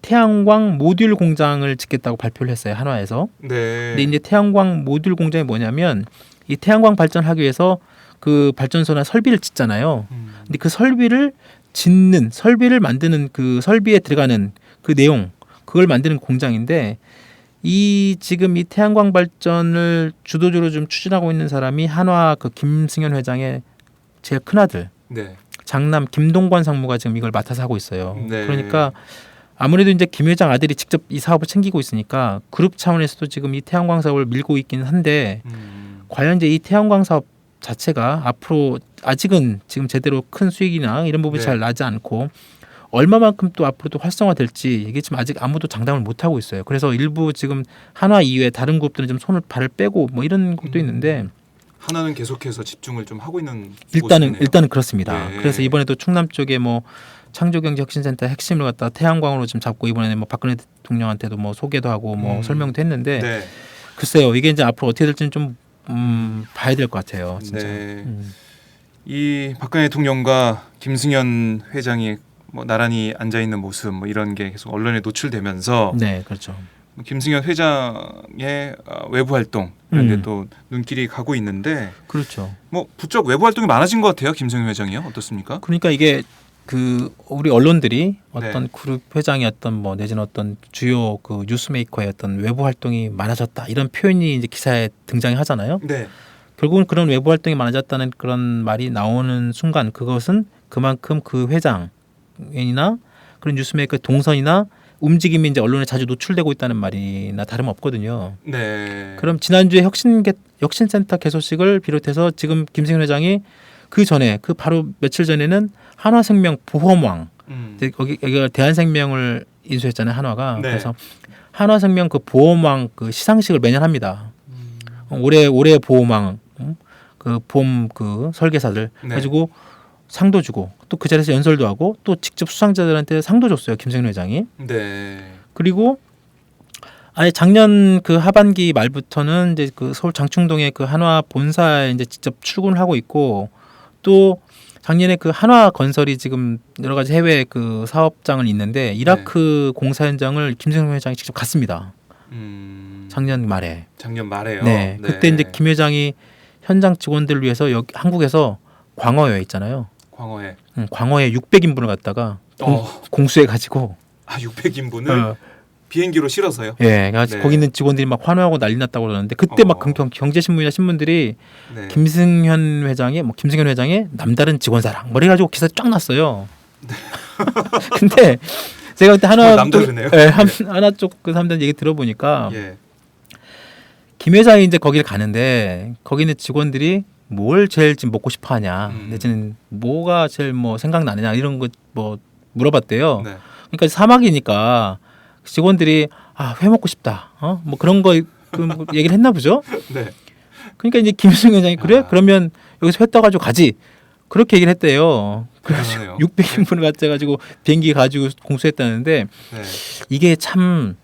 태양광 모듈 공장을 짓겠다고 발표를 했어요. 한화에서. 네. 근데 이제 태양광 모듈 공장이 뭐냐면 이 태양광 발전하기 위해서 그 발전소나 설비를 짓잖아요. 근데 그 설비를 만드는 그 설비에 들어가는 그 내용, 그걸 만드는 공장인데, 이 지금 이 태양광 발전을 주도적으로 좀 추진하고 있는 사람이 한화 그 김승현 회장의 제일 큰 아들, 네. 장남 김동관 상무가 지금 이걸 맡아서 하고 있어요. 네. 그러니까 아무래도 이제 김 회장 아들이 직접 이 사업을 챙기고 있으니까 그룹 차원에서도 지금 이 태양광 사업을 밀고 있기는 한데, 과연 이제 이 태양광 사업 자체가 앞으로 아직은 지금 제대로 큰 수익이나 이런 부분이 네. 잘 나지 않고 얼마만큼 또 앞으로도 활성화될지 이게 지금 아직 아무도 장담을 못 하고 있어요. 그래서 일부 지금 한화 이외에 다른 그룹들은 좀 발을 빼고 뭐 이런 것도 있는데, 하나는 계속해서 집중을 좀 하고 있는 일단은 그렇습니다. 네. 그래서 이번에도 충남 쪽에 뭐 창조경제혁신센터 핵심을 갖다 태양광으로 좀 잡고 이번에는 뭐 박근혜 대통령한테도 뭐 소개도 하고 뭐 설명도 했는데, 네. 글쎄요 이게 이제 앞으로 어떻게 될지는 좀 봐야 될 것 같아요. 진짜. 네. 이 박근혜 대통령과 김승현 회장이 뭐 나란히 앉아 있는 모습 뭐 이런 게 계속 언론에 노출되면서 네, 그렇죠. 김승현 회장의 외부 활동 이런 데 또 눈길이 가고 있는데, 그렇죠. 뭐 부쩍 외부 활동이 많아진 것 같아요. 김승현 회장이요. 어떻습니까? 그러니까 이게 그 우리 언론들이 어떤 네. 그룹 회장이 어떤 뭐 내지는 어떤 주요 그 뉴스메이커의 어떤 외부 활동이 많아졌다 이런 표현이 이제 기사에 등장이 하잖아요. 네. 결국은 그런 외부 활동이 많아졌다는 그런 말이 나오는 순간 그것은 그만큼 그 회장이나 그런 뉴스메이커의 동선이나 움직임이 이제 언론에 자주 노출되고 있다는 말이나 다름없거든요. 네. 그럼 지난주에 혁신센터 개소식을 비롯해서 지금 김승현 회장이 그 전에 그 바로 며칠 전에는 한화생명 보험왕 이제 여기가 대한생명을 인수했잖아요. 한화가. 네. 그래서 한화생명 그 보험왕 그 시상식을 매년 합니다. 올해 보험왕 그 보험 그 설계사들 네. 가지고 상도 주고 또 그 자리에서 연설도 하고 또 직접 수상자들한테 상도 줬어요. 김승현 회장이. 네. 그리고 아예 작년 그 하반기 말부터는 이제 그 서울 장충동의 그 한화 본사에 이제 직접 출근을 하고 있고 또 작년에 그 한화 건설이 지금 여러 가지 해외 그 사업장을 있는데 이라크 공사 현장을 김승현 회장이 직접 갔습니다. 작년 말에. 작년 말에요. 네. 그때 이제 김 회장이 현장 직원들을 위해서 여기 한국에서 광어회 있잖아요. 광어회. 광어회 600인분을 갖다가 공수해 가지고 600인분을 비행기로 실어서요. 예, 네. 네. 거기 있는 직원들이 막 환호하고 난리 났다고 그러는데 그때 막 경제신문이나 신문들이 네. 김승현 회장의 남다른 직원 사랑 뭐 이래가지고 기사 쫙 났어요. 근데 제가 그때 남다르네요. 하나 쪽 그 사람들 얘기 들어보니까 예. 김 회장이 이제 거기를 가는데 거기 있는 직원들이 뭘 제일 지금 먹고 싶어하냐, 내지는 뭐가 제일 뭐 생각나느냐 이런 거 뭐 물어봤대요. 네. 그러니까 사막이니까 직원들이 회 먹고 싶다, 뭐 그런 거 그 얘기를 했나 보죠. 네. 그러니까 이제 김승현 회장이 그래? 그러면 여기서 회 떠가지고 가지. 그렇게 얘기를 했대요. 그래서 600인분을 갖다가지고 비행기 가지고 공수했다는데 네. 이게 참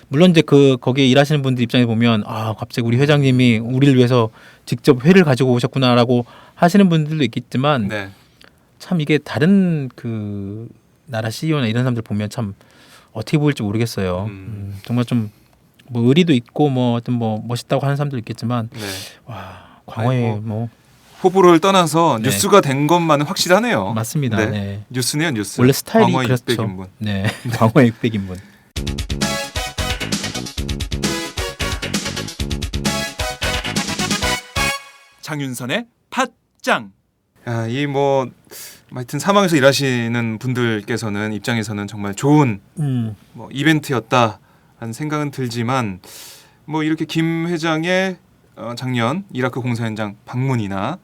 물론 이제 그 거기에 일하시는 분들 입장에 보면 갑자기 우리 회장님이 우리를 위해서 직접 회를 가지고 오셨구나라고 하시는 분들도 있겠지만 네. 참 이게 다른 그 나라 CEO나 이런 사람들 보면 참 어떻게 보일지 모르겠어요. 정말 좀 뭐 의리도 있고 뭐 어떤 뭐 멋있다고 하는 사람도 있겠지만 네. 와 광어에 뭐 호불호를 떠나서 네. 뉴스가 된 것만은 확실하네요. 맞습니다. 네. 네. 뉴스네요, 뉴스. 원래 스타일이 광어 그렇죠. 600인분. 네, 광어에 600인분. 장윤선의 팟짱. 이 뭐 하여튼 사막에서 일하시는 분들께서는 입장에서는 정말 좋은 뭐 이벤트였다라는 생각은 들지만 뭐 이렇게 김 회장의 작년 이라크 공사 현장 방문이나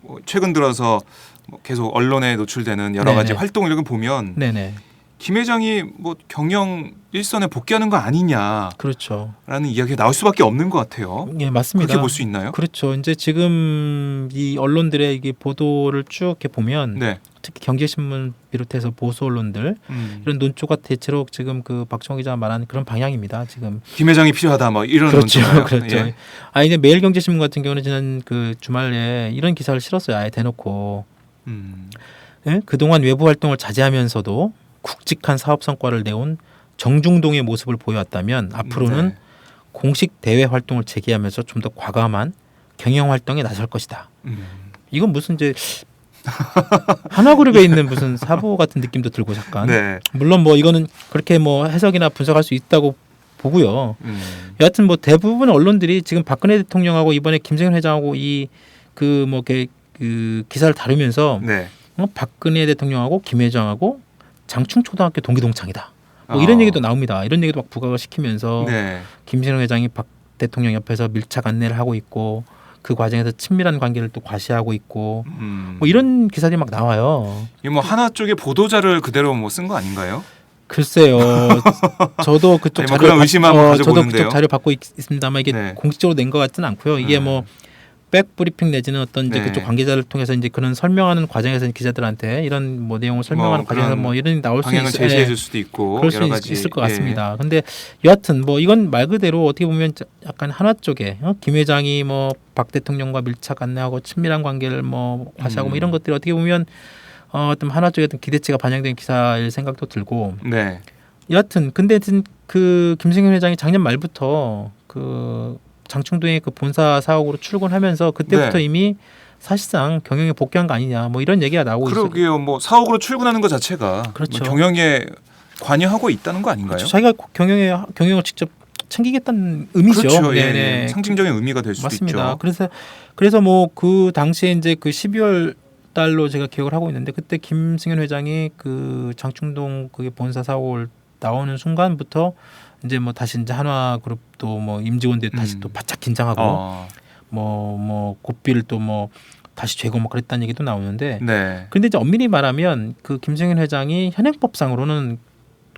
뭐 최근 들어서 뭐 계속 언론에 노출되는 여러 가지 네네. 활동 이런 거 보면 네네. 김 회장이 뭐 경영 일선에 복귀하는 거 아니냐라는 그렇죠. 이야기가 나올 수밖에 없는 것 같아요. 예, 맞습니다. 그렇게 볼 수 있나요? 그렇죠. 이제 지금 이 언론들의 이게 보도를 쭉 이렇게 보면 네. 특히 경제신문 비롯해서 보수 언론들 이런 논조가 대체로 지금 그 박정호 기자가 말하는 그런 방향입니다. 지금 김 회장이 필요하다 뭐 이런 그렇죠, 논조가요? 그렇죠. 예. 이제 매일경제신문 같은 경우는 지난 그 주말에 이런 기사를 실었어요. 아예 대놓고 예? 그동안 외부 활동을 자제하면서도 굵직한 사업 성과를 내온 정중동의 모습을 보여왔다면 앞으로는 네. 공식 대외 활동을 재개하면서 좀 더 과감한 경영 활동에 나설 것이다. 이건 무슨 이제 하나그룹에 있는 무슨 사보 같은 느낌도 들고 잠깐. 네. 물론 뭐 이거는 그렇게 뭐 해석이나 분석할 수 있다고 보고요. 여하튼 뭐 대부분 언론들이 지금 박근혜 대통령하고 이번에 김승현 회장하고 이 그 뭐 그 기사를 다루면서 네. 박근혜 대통령하고 김 회장하고 장충초등학교 동기 동창이다. 뭐 이런 얘기도 나옵니다. 이런 얘기도 막 부각을 시키면서 네. 김신영 회장이 박 대통령 옆에서 밀착 안내를 하고 있고 그 과정에서 친밀한 관계를 또 과시하고 있고 뭐 이런 기사들이 막 나와요. 이 뭐 하나 쪽의 보도자를 그대로 뭐 쓴 거 아닌가요? 글쎄요. 저도 그쪽 아니, 뭐 자료 그런 의심만 저도 가져보는데요. 그쪽 자료 받고 있습니다만 이게 네. 공식적으로 낸 것 같지는 않고요. 이게 뭐 백브리핑 내지는 어떤 이제 네. 그쪽 관계자를 통해서 이제 그런 설명하는 과정에서 기자들한테 이런 뭐 내용을 설명하는 과정에서 뭐 이런 나올 수 방향을 있을 제시해 줄 수도 있고 그럴 수 여러 가지 있을 것 같습니다. 근데 여하튼 뭐 이건 말 그대로 어떻게 보면 약간 한화 쪽에 김 회장이 뭐 박 대통령과 밀착 안내하고 친밀한 관계를 뭐 과시하고 뭐 이런 것들이 어떻게 보면 어떤 한화 쪽에 어떤 기대치가 반영된 기사일 생각도 들고. 네. 여하튼 근데 그 김승현 회장이 작년 말부터 그 장충동의 그 본사 사옥으로 출근하면서 그때부터 네. 이미 사실상 경영에 복귀한 거 아니냐 뭐 이런 얘기가 나오고 있어요. 그러게요. 뭐 사옥으로 출근하는 것 자체가 그렇죠. 뭐 경영에 관여하고 있다는 거 아닌가요? 그렇죠. 자기가 경영을 직접 챙기겠다는 의미죠. 그렇죠. 예, 네네. 예. 상징적인 의미가 될 수도 맞습니다. 있죠. 그래서 뭐 그 당시에 이제 그 12월 달로 제가 기억을 하고 있는데 그때 김승현 회장이 그 장충동 그게 본사 사옥을 나오는 순간부터 이제 뭐 다시 이제 한화그룹도 뭐 임직원들이 다시 또 바짝 긴장하고 뭐 고삐를 또 뭐 다시 죄고 뭐 그랬다는 얘기도 나오는데 네. 근데 이제 엄밀히 말하면 그 김승현 회장이 현행법상으로는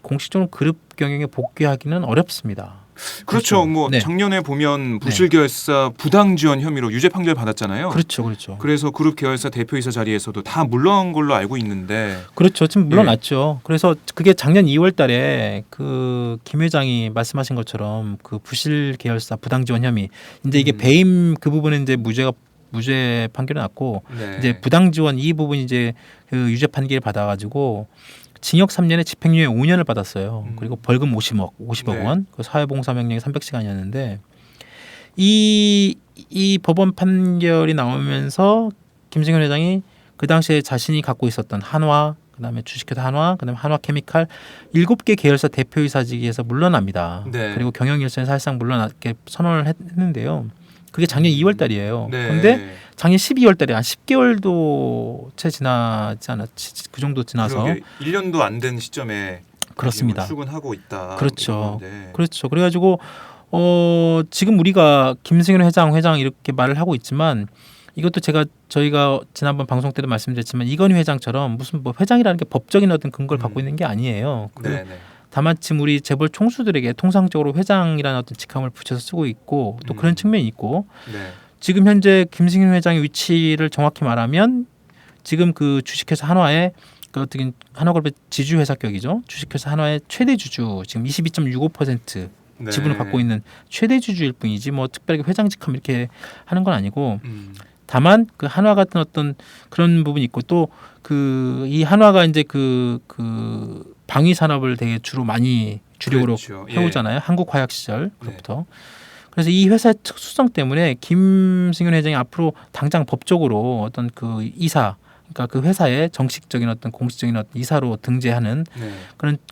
공식적으로 그룹 경영에 복귀하기는 어렵습니다. 그렇죠. 뭐 네. 작년에 보면 부실 계열사 부당 지원 혐의로 유죄 판결 받았잖아요. 그렇죠. 그래서 그룹 계열사 대표이사 자리에서도 다 물러난 걸로 알고 있는데. 그렇죠. 지금 물러났죠. 그래서 그게 작년 2월달에 그 김 회장이 말씀하신 것처럼 그 부실 계열사 부당 지원 혐의 이제 이게 배임 그 부분은 이제 무죄 판결이 났고 네. 이제 부당 지원 이 부분이 이제 그 유죄 판결을 받아가지고 징역 3년에 집행유예 5년을 받았어요. 그리고 벌금 50억 네. 원, 그 사회봉사 명령이 300시간이었는데 이 법원 판결이 나오면서 김승현 회장이 그 당시에 자신이 갖고 있었던 한화, 그다음에 주식회사 한화, 그다음에 한화케미칼 7개 계열사 대표이사직에서 물러납니다. 네. 그리고 경영일선에 사실상 물러나게 선언을 했는데요. 그게 작년 2월 달이에요. 네. 그런데 작년 12월 달에 한 10개월도 채 지나지 않았지 그 정도 지나서 그러게 1년도 안 된 시점에 그렇습니다. 출근하고 있다. 그렇죠. 이러는데. 그렇죠. 그래가지고 지금 우리가 김승현 회장 이렇게 말을 하고 있지만 이것도 저희가 지난번 방송 때도 말씀드렸지만 이건희 회장처럼 무슨 뭐 회장이라는 게 법적인 어떤 근거를 갖고 있는 게 아니에요. 네, 네. 다만 지금 우리 재벌 총수들에게 통상적으로 회장이라는 어떤 직함을 붙여서 쓰고 있고 또 그런 측면이 있고 네. 지금 현재 김승현 회장의 위치를 정확히 말하면 지금 그 주식회사 한화의 그 어떻게 한화그룹의 지주회사격이죠. 주식회사 한화의 최대 주주 지금 22.65% 네. 지분을 갖고 있는 최대 주주일 뿐이지 뭐 특별하게 회장 직함 이렇게 하는 건 아니고 다만 그 한화 같은 어떤 그런 부분이 있고 또 그 이 한화가 이제 그 방위 산업을 되게 주로 많이 주력으로 그렇죠. 해오잖아요. 한국화약 시절부터. 그래서 이 회사의 특수성 때문에 김승현 회장이 앞으로 당장 법적으로 어떤 그 이사, 그러니까 그 회사의 정식적인 어떤 공식적인 어떤 이사로 등재하는 네.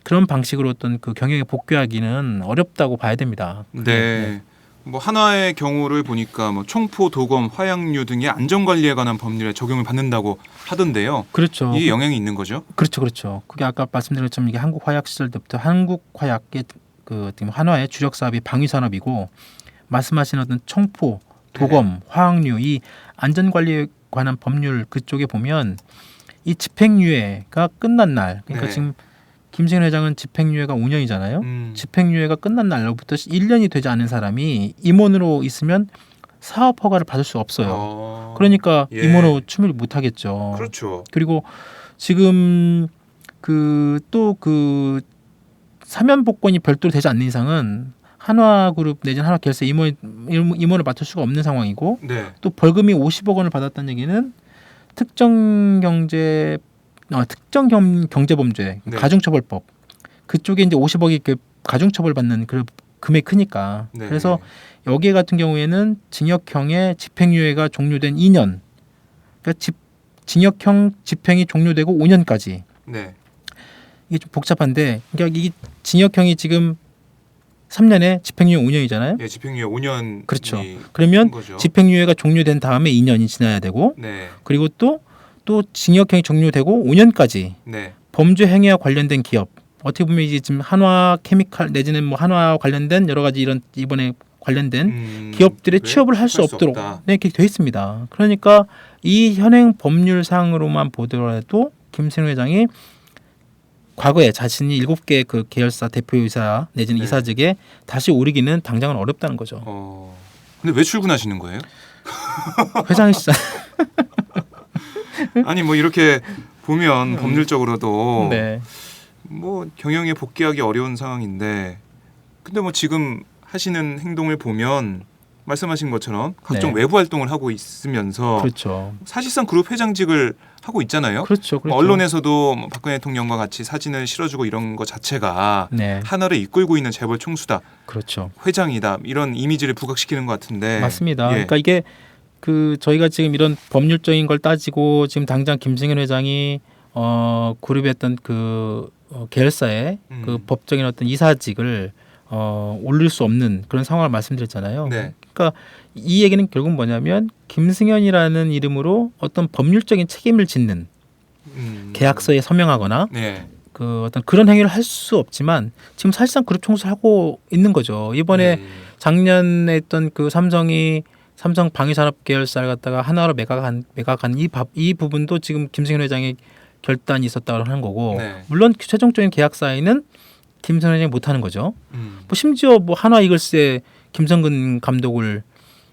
그런 방식으로 어떤 그 경영에 복귀하기는 어렵다고 봐야 됩니다. 네. 뭐 한화의 경우를 보니까 뭐 총포, 도검, 화약류 등의 안전 관리에 관한 법률에 적용을 받는다고 하던데요. 그렇죠. 이게 영향이 있는 거죠? 그렇죠. 그게 아까 말씀드린 것처럼 이게 한국화약 시절 때부터 한국화약의 그 한화의 주력 사업이 방위 산업이고 말씀하신 어떤 총포, 도검, 화학류 이 안전 관리에 관한 법률 그쪽에 보면 이 집행유예가 끝난 날, 그러니까 네. 지금 김승현 회장은 집행유예가 5년이잖아요. 집행유예가 끝난 날로부터 1년이 되지 않은 사람이 임원으로 있으면 사업 허가를 받을 수 없어요. 그러니까 예. 임원으로 취업을 못 하겠죠. 그렇죠. 그리고 지금 그 사면 복권이 별도로 되지 않는 이상은 한화그룹 내지는 한화계열사 임원을 맡을 수가 없는 상황이고 네. 또 벌금이 50억 원을 받았다는 얘기는 특정 경제범죄 네. 가중처벌법 그쪽에 이제 50억이 그 가중처벌받는 그 금액이 크니까 네. 그래서 여기 같은 경우에는 징역형의 집행유예가 종료된 2년 그러니까 징역형 집행이 종료되고 5년까지 네. 이게 좀 복잡한데 그러니까 이 징역형이 지금 3년에 집행유예 5년이잖아요. 예, 집행유예 5년 그렇죠. 그러면 거죠. 집행유예가 종료된 다음에 2년이 지나야 되고 네. 그리고 또 징역형이 종료되고 5년까지 네. 범죄 행위와 관련된 기업 어떻게 보면 이제 지금 한화 케미칼 내지는 뭐 한화와 관련된 여러 가지 이런 이번에 관련된 기업들의 취업을 할 수 없도록 네, 이렇게 돼 있습니다. 그러니까 이 현행 법률상으로만 보더라도 김승현 회장이 과거에 자신이 7개 그 계열사 대표이사 내지는 네. 이사직에 다시 오르기는 당장은 어렵다는 거죠. 근데 왜 출근하시는 거예요? 회장이시잖아요. 아니 뭐 이렇게 보면 법률적으로도 네. 뭐 경영에 복귀하기 어려운 상황인데 근데 뭐 지금 하시는 행동을 보면 말씀하신 것처럼 각종 네. 외부 활동을 하고 있으면서 그렇죠. 사실상 그룹 회장직을 하고 있잖아요. 그렇죠. 뭐 언론에서도 뭐 박근혜 대통령과 같이 사진을 실어주고 이런 것 자체가 네. 하나를 이끌고 있는 재벌 총수다, 그렇죠. 회장이다 이런 이미지를 부각시키는 것 같은데 맞습니다. 예. 그러니까 이게 그 저희가 지금 이런 법률적인 걸 따지고 지금 당장 김승현 회장이 그룹의 어떤 그 계열사의 그 법적인 어떤 이사직을 올릴 수 없는 그런 상황을 말씀드렸잖아요. 네. 그러니까 이 얘기는 결국 뭐냐면 김승현이라는 이름으로 어떤 법률적인 책임을 짓는 계약서에 서명하거나 네. 그 어떤 그런 행위를 할 수 없지만 지금 사실상 그룹 총수를 하고 있는 거죠. 이번에 작년에 했던 그 삼성 방위산업 계열사를 갖다가 하나로 매각한 이 부분도 지금 김승현 회장의 결단이 있었다고 하는 거고 네. 물론 최종적인 계약 사인은 김승현 회장이 못 하는 거죠. 뭐 심지어 뭐 한화 이글스의 김성근 감독을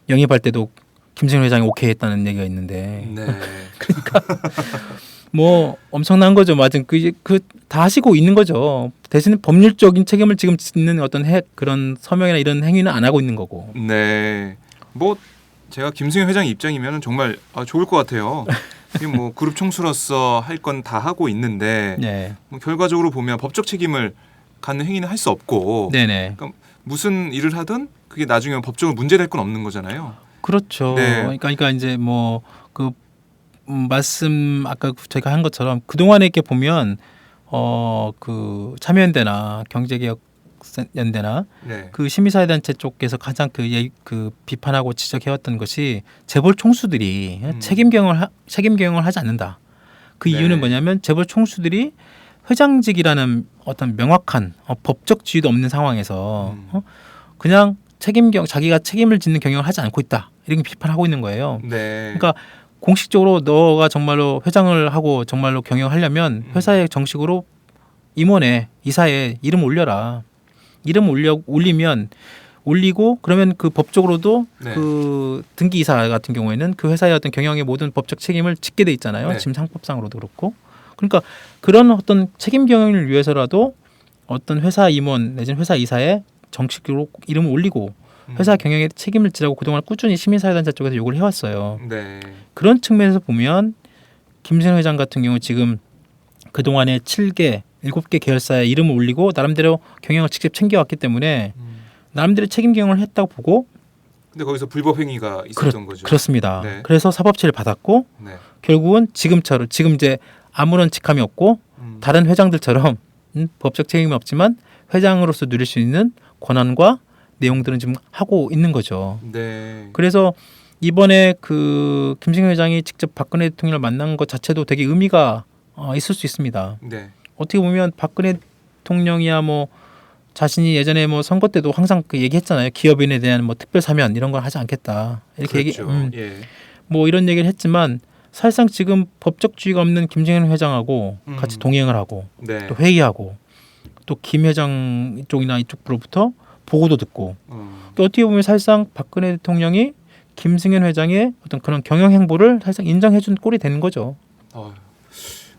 영입할 때도 김승현 회장이 오케이 했다는 얘기가 있는데 네. 뭐 엄청난 거죠. 맞은 다 하시고 있는 거죠. 대신 법률적인 책임을 지금 짓는 어떤 그런 서명이나 이런 행위는 안 하고 있는 거고. 네. 뭐 제가 김승현 회장 입장이면 정말 좋을 것 같아요. 이게 뭐 그룹 총수로서 할 건 다 하고 있는데 네. 뭐 결과적으로 보면 법적 책임을 갖는 행위는 할 수 없고 네네. 그러니까 무슨 일을 하든 그게 나중에 법적으로 문제될 건 없는 거잖아요. 그렇죠. 네. 그러니까 이제 뭐 그 말씀 아까 제가 한 것처럼 그 동안에 이렇게 보면 그 참여연대나 경제개혁연대나 네. 그 시민사회단체 쪽에서 가장 그 비판하고 지적해왔던 것이 재벌 총수들이 책임 경영을 하지 않는다. 그 네. 이유는 뭐냐면 재벌 총수들이 회장직이라는 어떤 명확한 법적 지위도 없는 상황에서 그냥 자기가 책임을 짓는 경영을 하지 않고 있다. 이렇게 비판하고 있는 거예요. 네. 그러니까 공식적으로 너가 정말로 회장을 하고 정말로 경영하려면 회사에 정식으로 임원에 이사에 이름 올려라. 이름 올리고 그러면 그 법적으로도 네. 그 등기 이사 같은 경우에는 그 회사의 어떤 경영의 모든 법적 책임을 짓게 돼 있잖아요. 네. 지금 상법상으로도 그렇고. 그러니까 그런 어떤 책임 경영을 위해서라도 어떤 회사 임원 내지는 회사 이사에 정식으로 이름을 올리고 회사 경영에 책임을 지라고 그동안 꾸준히 시민사회단체 쪽에서 요구를 해왔어요. 네. 그런 측면에서 보면 김승현 회장 같은 경우 지금 그동안에 7개 계열사에 이름을 올리고 나름대로 경영을 직접 챙겨왔기 때문에 나름대로 책임 경영을 했다고 보고 근데 거기서 불법 행위가 있었던 거죠. 그렇습니다. 네. 그래서 사법처리를 받았고 네. 결국은 지금 이제 아무런 직함이 없고 다른 회장들처럼 법적 책임이 없지만 회장으로서 누릴 수 있는 권한과 내용들은 지금 하고 있는 거죠. 네. 그래서 이번에 그 김승현 회장이 직접 박근혜 대통령을 만난 것 자체도 되게 의미가 있을 수 있습니다. 네. 어떻게 보면 박근혜 대통령이야 뭐 자신이 예전에 뭐 선거 때도 항상 그 얘기했잖아요. 기업인에 대한 뭐 특별 사면 이런 걸 하지 않겠다. 이렇게 그렇죠. 예. 뭐 이런 얘기를 했지만 사실상 지금 법적 지위가 없는 김승현 회장하고 같이 동행을 하고 네. 또 회의하고 또 김 회장 쪽이나 이쪽으로부터 보고도 듣고 또 어떻게 보면 사실상 박근혜 대통령이 김승현 회장의 어떤 그런 경영 행보를 사실상 인정해준 꼴이 되는 거죠.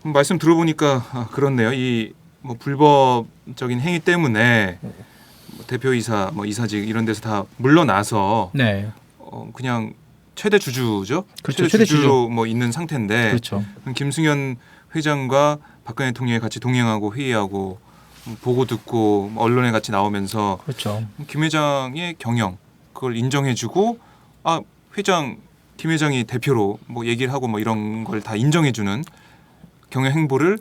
말씀 들어보니까 그렇네요. 이 뭐 불법적인 행위 때문에 뭐 대표이사, 뭐 이사직 이런 데서 다 물러나서 네, 그냥 최대 주주죠. 그렇죠. 최대 주주로 뭐 있는 상태인데 그렇죠. 김승현 회장과 박근혜 대통령이 같이 동행하고 회의하고 보고 듣고 언론에 같이 나오면서 그렇죠. 김 회장의 경영 그걸 인정해주고 회장 김 회장이 대표로 뭐 얘기를 하고 뭐 이런 걸 다 인정해주는 경영 행보를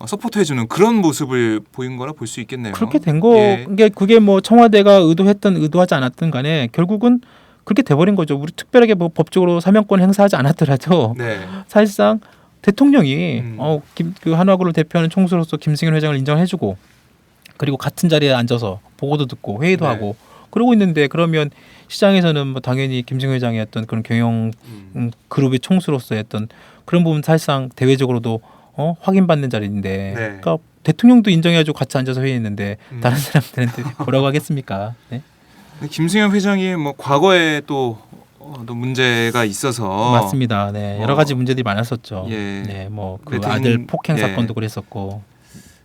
서포트해주는 그런 모습을 보인 거라 볼 수 있겠네요. 그렇게 된 거. 예. 그게 뭐 청와대가 의도하지 않았든 간에 결국은 그렇게 돼버린 거죠. 우리 특별하게 뭐 법적으로 사면권 행사하지 않았더라도 네. 사실상 대통령이 그 한화그룹을 대표하는 총수로서 김승현 회장을 인정해주고 그리고 같은 자리에 앉아서 보고도 듣고 회의도 네. 하고 그러고 있는데 그러면 시장에서는 뭐 당연히 김승현 회장의 어떤 그런 경영 그룹의 총수로서의 어떤 그런 부분 사실상 대외적으로도 확인받는 자리인데 네. 그러니까 대통령도 인정해가지고 같이 앉아서 회의했는데 다른 사람들한테 뭐라고 하겠습니까? 네? 김승현 회장이 뭐 과거에 또 문제가 있어서 맞습니다. 네, 여러 가지 문제들이 많았었죠. 예. 네, 뭐 그 네티즌, 아들 폭행 예. 사건도 그랬었고.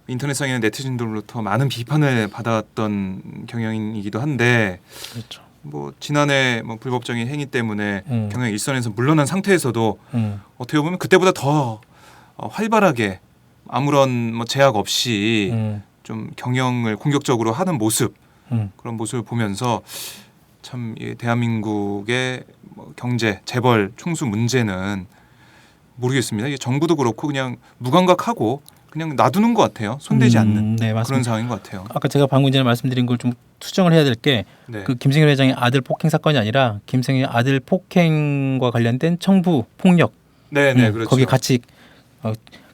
인터넷상에는 네티즌들로부터 많은 비판을 받아왔던 경영이기도 한데 그렇죠. 뭐 지난해 뭐 불법적인 행위 때문에 경영 일선에서 물러난 상태에서도 어떻게 보면 그때보다 더 활발하게 아무런 뭐 제약 없이 좀 경영을 공격적으로 하는 모습 그런 모습을 보면서 참 이 대한민국의 뭐 경제 재벌 총수 문제는 모르겠습니다. 이게 정부도 그렇고 그냥 무감각하고 그냥 놔두는 것 같아요. 손대지 않는 네, 맞습니다. 그런 상황인 것 같아요. 아까 제가 방금 전에 말씀드린 걸 좀 수정을 해야 될 게 네. 그 김승현 회장의 아들 폭행 사건이 아니라 김승현 아들 폭행과 관련된 청부 폭력. 네, 그렇죠. 거기 같이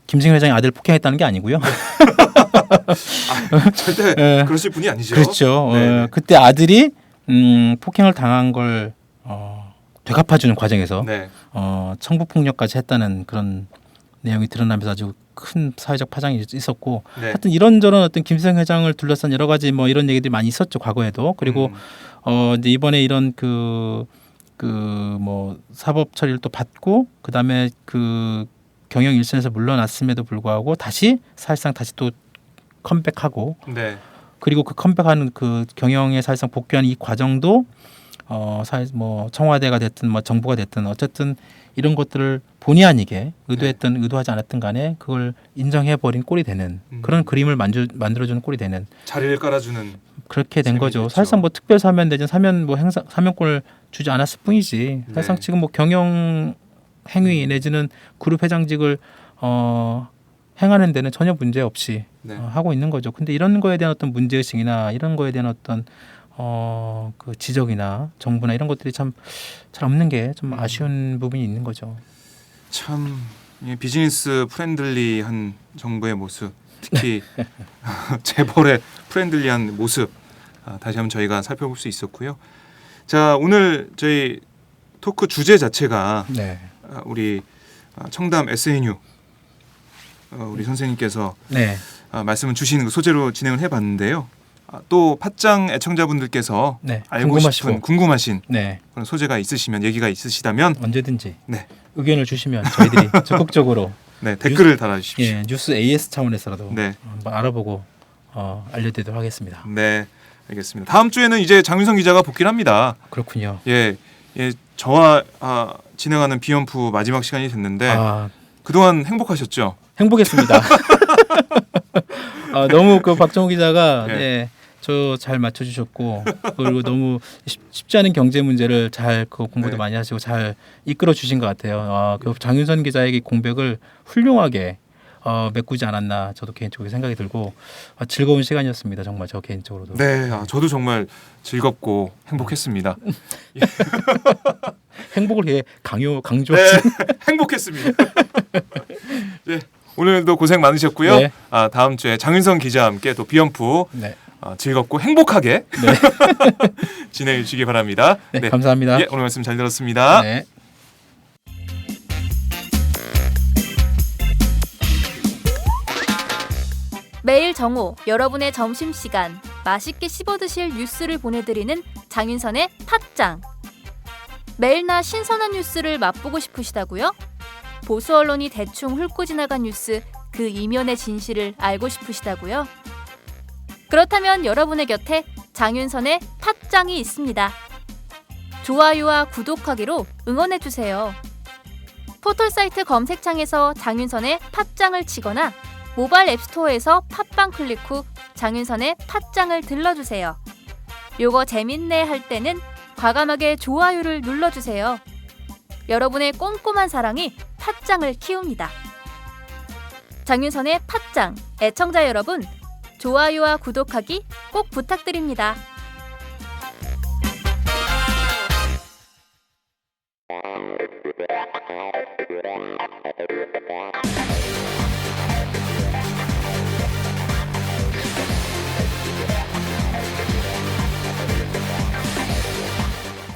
김승현 회장의 아들 폭행했다는 게 아니고요. 절대 예. 그러실 분이 아니죠. 그렇죠. 네. 그때 아들이 폭행을 당한 걸 되갚아주는 과정에서 네. 청부 폭력까지 했다는 그런 내용이 드러나면서 아주 큰 사회적 파장이 있었고, 네. 하여튼 이런저런 어떤 김수영 회장을 둘러싼 여러 가지 뭐 이런 얘기들이 많이 있었죠, 과거에도. 그리고 이제 이번에 이런 그 뭐 사법 처리를 또 받고, 그 다음에 그 경영 일선에서 물러났음에도 불구하고 다시 사실상 다시 또 컴백하고, 네. 그리고 그 컴백하는 그 경영에 사실상 복귀하는 이 과정도 뭐 청와대가 됐든 뭐 정부가 됐든 어쨌든 이런 것들을 본의 아니게 의도했든 의도하지 않았든 간에 그걸 인정해 버린 꼴이 되는 그런 그림을 만들어주는 꼴이 되는 자리를 깔아주는 그렇게 된 거죠. 셈이겠죠. 사실상 뭐 특별 사면 내진 사면 뭐 사면권을 주지 않았을 뿐이지. 사실상 네. 지금 뭐 경영 행위 내지는 그룹 회장직을 행하는 데는 전혀 문제 없이 네. 하고 있는 거죠. 근데 이런 거에 대한 어떤 문제의식이나 이런 거에 대한 어떤 그 지적이나 정부나 이런 것들이 참 잘 없는 게 좀 아쉬운 부분이 있는 거죠. 참 비즈니스 프렌들리한 정부의 모습, 특히 재벌의 프렌들리한 모습 다시 한번 저희가 살펴볼 수 있었고요. 자, 오늘 저희 토크 주제 자체가 네. 우리 청담 SNU 우리 선생님께서 네. 말씀을 주신 그 소재로 진행을 해봤는데요. 또 팟짱 애청자분들께서 네. 알고 싶은 궁금하신 네. 그런 소재가 있으시면 얘기가 있으시다면 언제든지 네. 의견을 주시면 저희들이 적극적으로 네, 댓글을 달아주십시오. 예, 뉴스 AS 차원에서라도 네. 한번 알아보고 알려드리도록 하겠습니다. 네, 알겠습니다. 다음 주에는 이제 장윤성 기자가 복귀를 합니다. 그렇군요. 예, 저와 진행하는 비연프 마지막 시간이 됐는데 아, 그동안 행복하셨죠? 행복했습니다. 너무 그 박정우 기자가 네. 네, 저 잘 맞춰주셨고, 그리고 너무 쉽지 않은 경제 문제를 잘 그 공부도 네. 많이 하시고 잘 이끌어 주신 것 같아요. 그 장윤선 기자에게 공백을 훌륭하게 메꾸지 않았나 저도 개인적으로 생각이 들고 즐거운 시간이었습니다. 정말 저 개인적으로도. 네, 저도 정말 즐겁고 행복했습니다. 행복을 되게 네, 강조하신. 행복했습니다. 네, 오늘도 고생 많으셨고요. 네. 다음 주에 장윤성 기자와 함께 또 비연프 네. 즐겁고 행복하게 네. 진행해 주시기 바랍니다. 네, 감사합니다. 예, 오늘 말씀 잘 들었습니다. 네. 매일 정오 여러분의 점심시간 맛있게 씹어드실 뉴스를 보내드리는 장윤선의 팟짱. 매일나 신선한 뉴스를 맛보고 싶으시다고요? 보수 언론이 대충 훑고 지나간 뉴스 그 이면의 진실을 알고 싶으시다고요? 그렇다면 여러분의 곁에 장윤선의 팟짱이 있습니다. 좋아요와 구독하기로 응원해주세요. 포털사이트 검색창에서 장윤선의 팟짱을 치거나 모바일 앱스토어에서 팟빵 클릭 후 장윤선의 팟짱을 들러주세요. 요거 재밌네 할 때는 과감하게 좋아요를 눌러주세요. 여러분의 꼼꼼한 사랑이 팟짱을 키웁니다. 장윤선의 팟짱 애청자 여러분, 좋아요와 구독하기 꼭 부탁드립니다.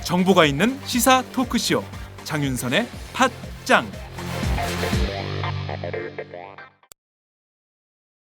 정보가 있는 시사 토크쇼 장윤선의 팟짱.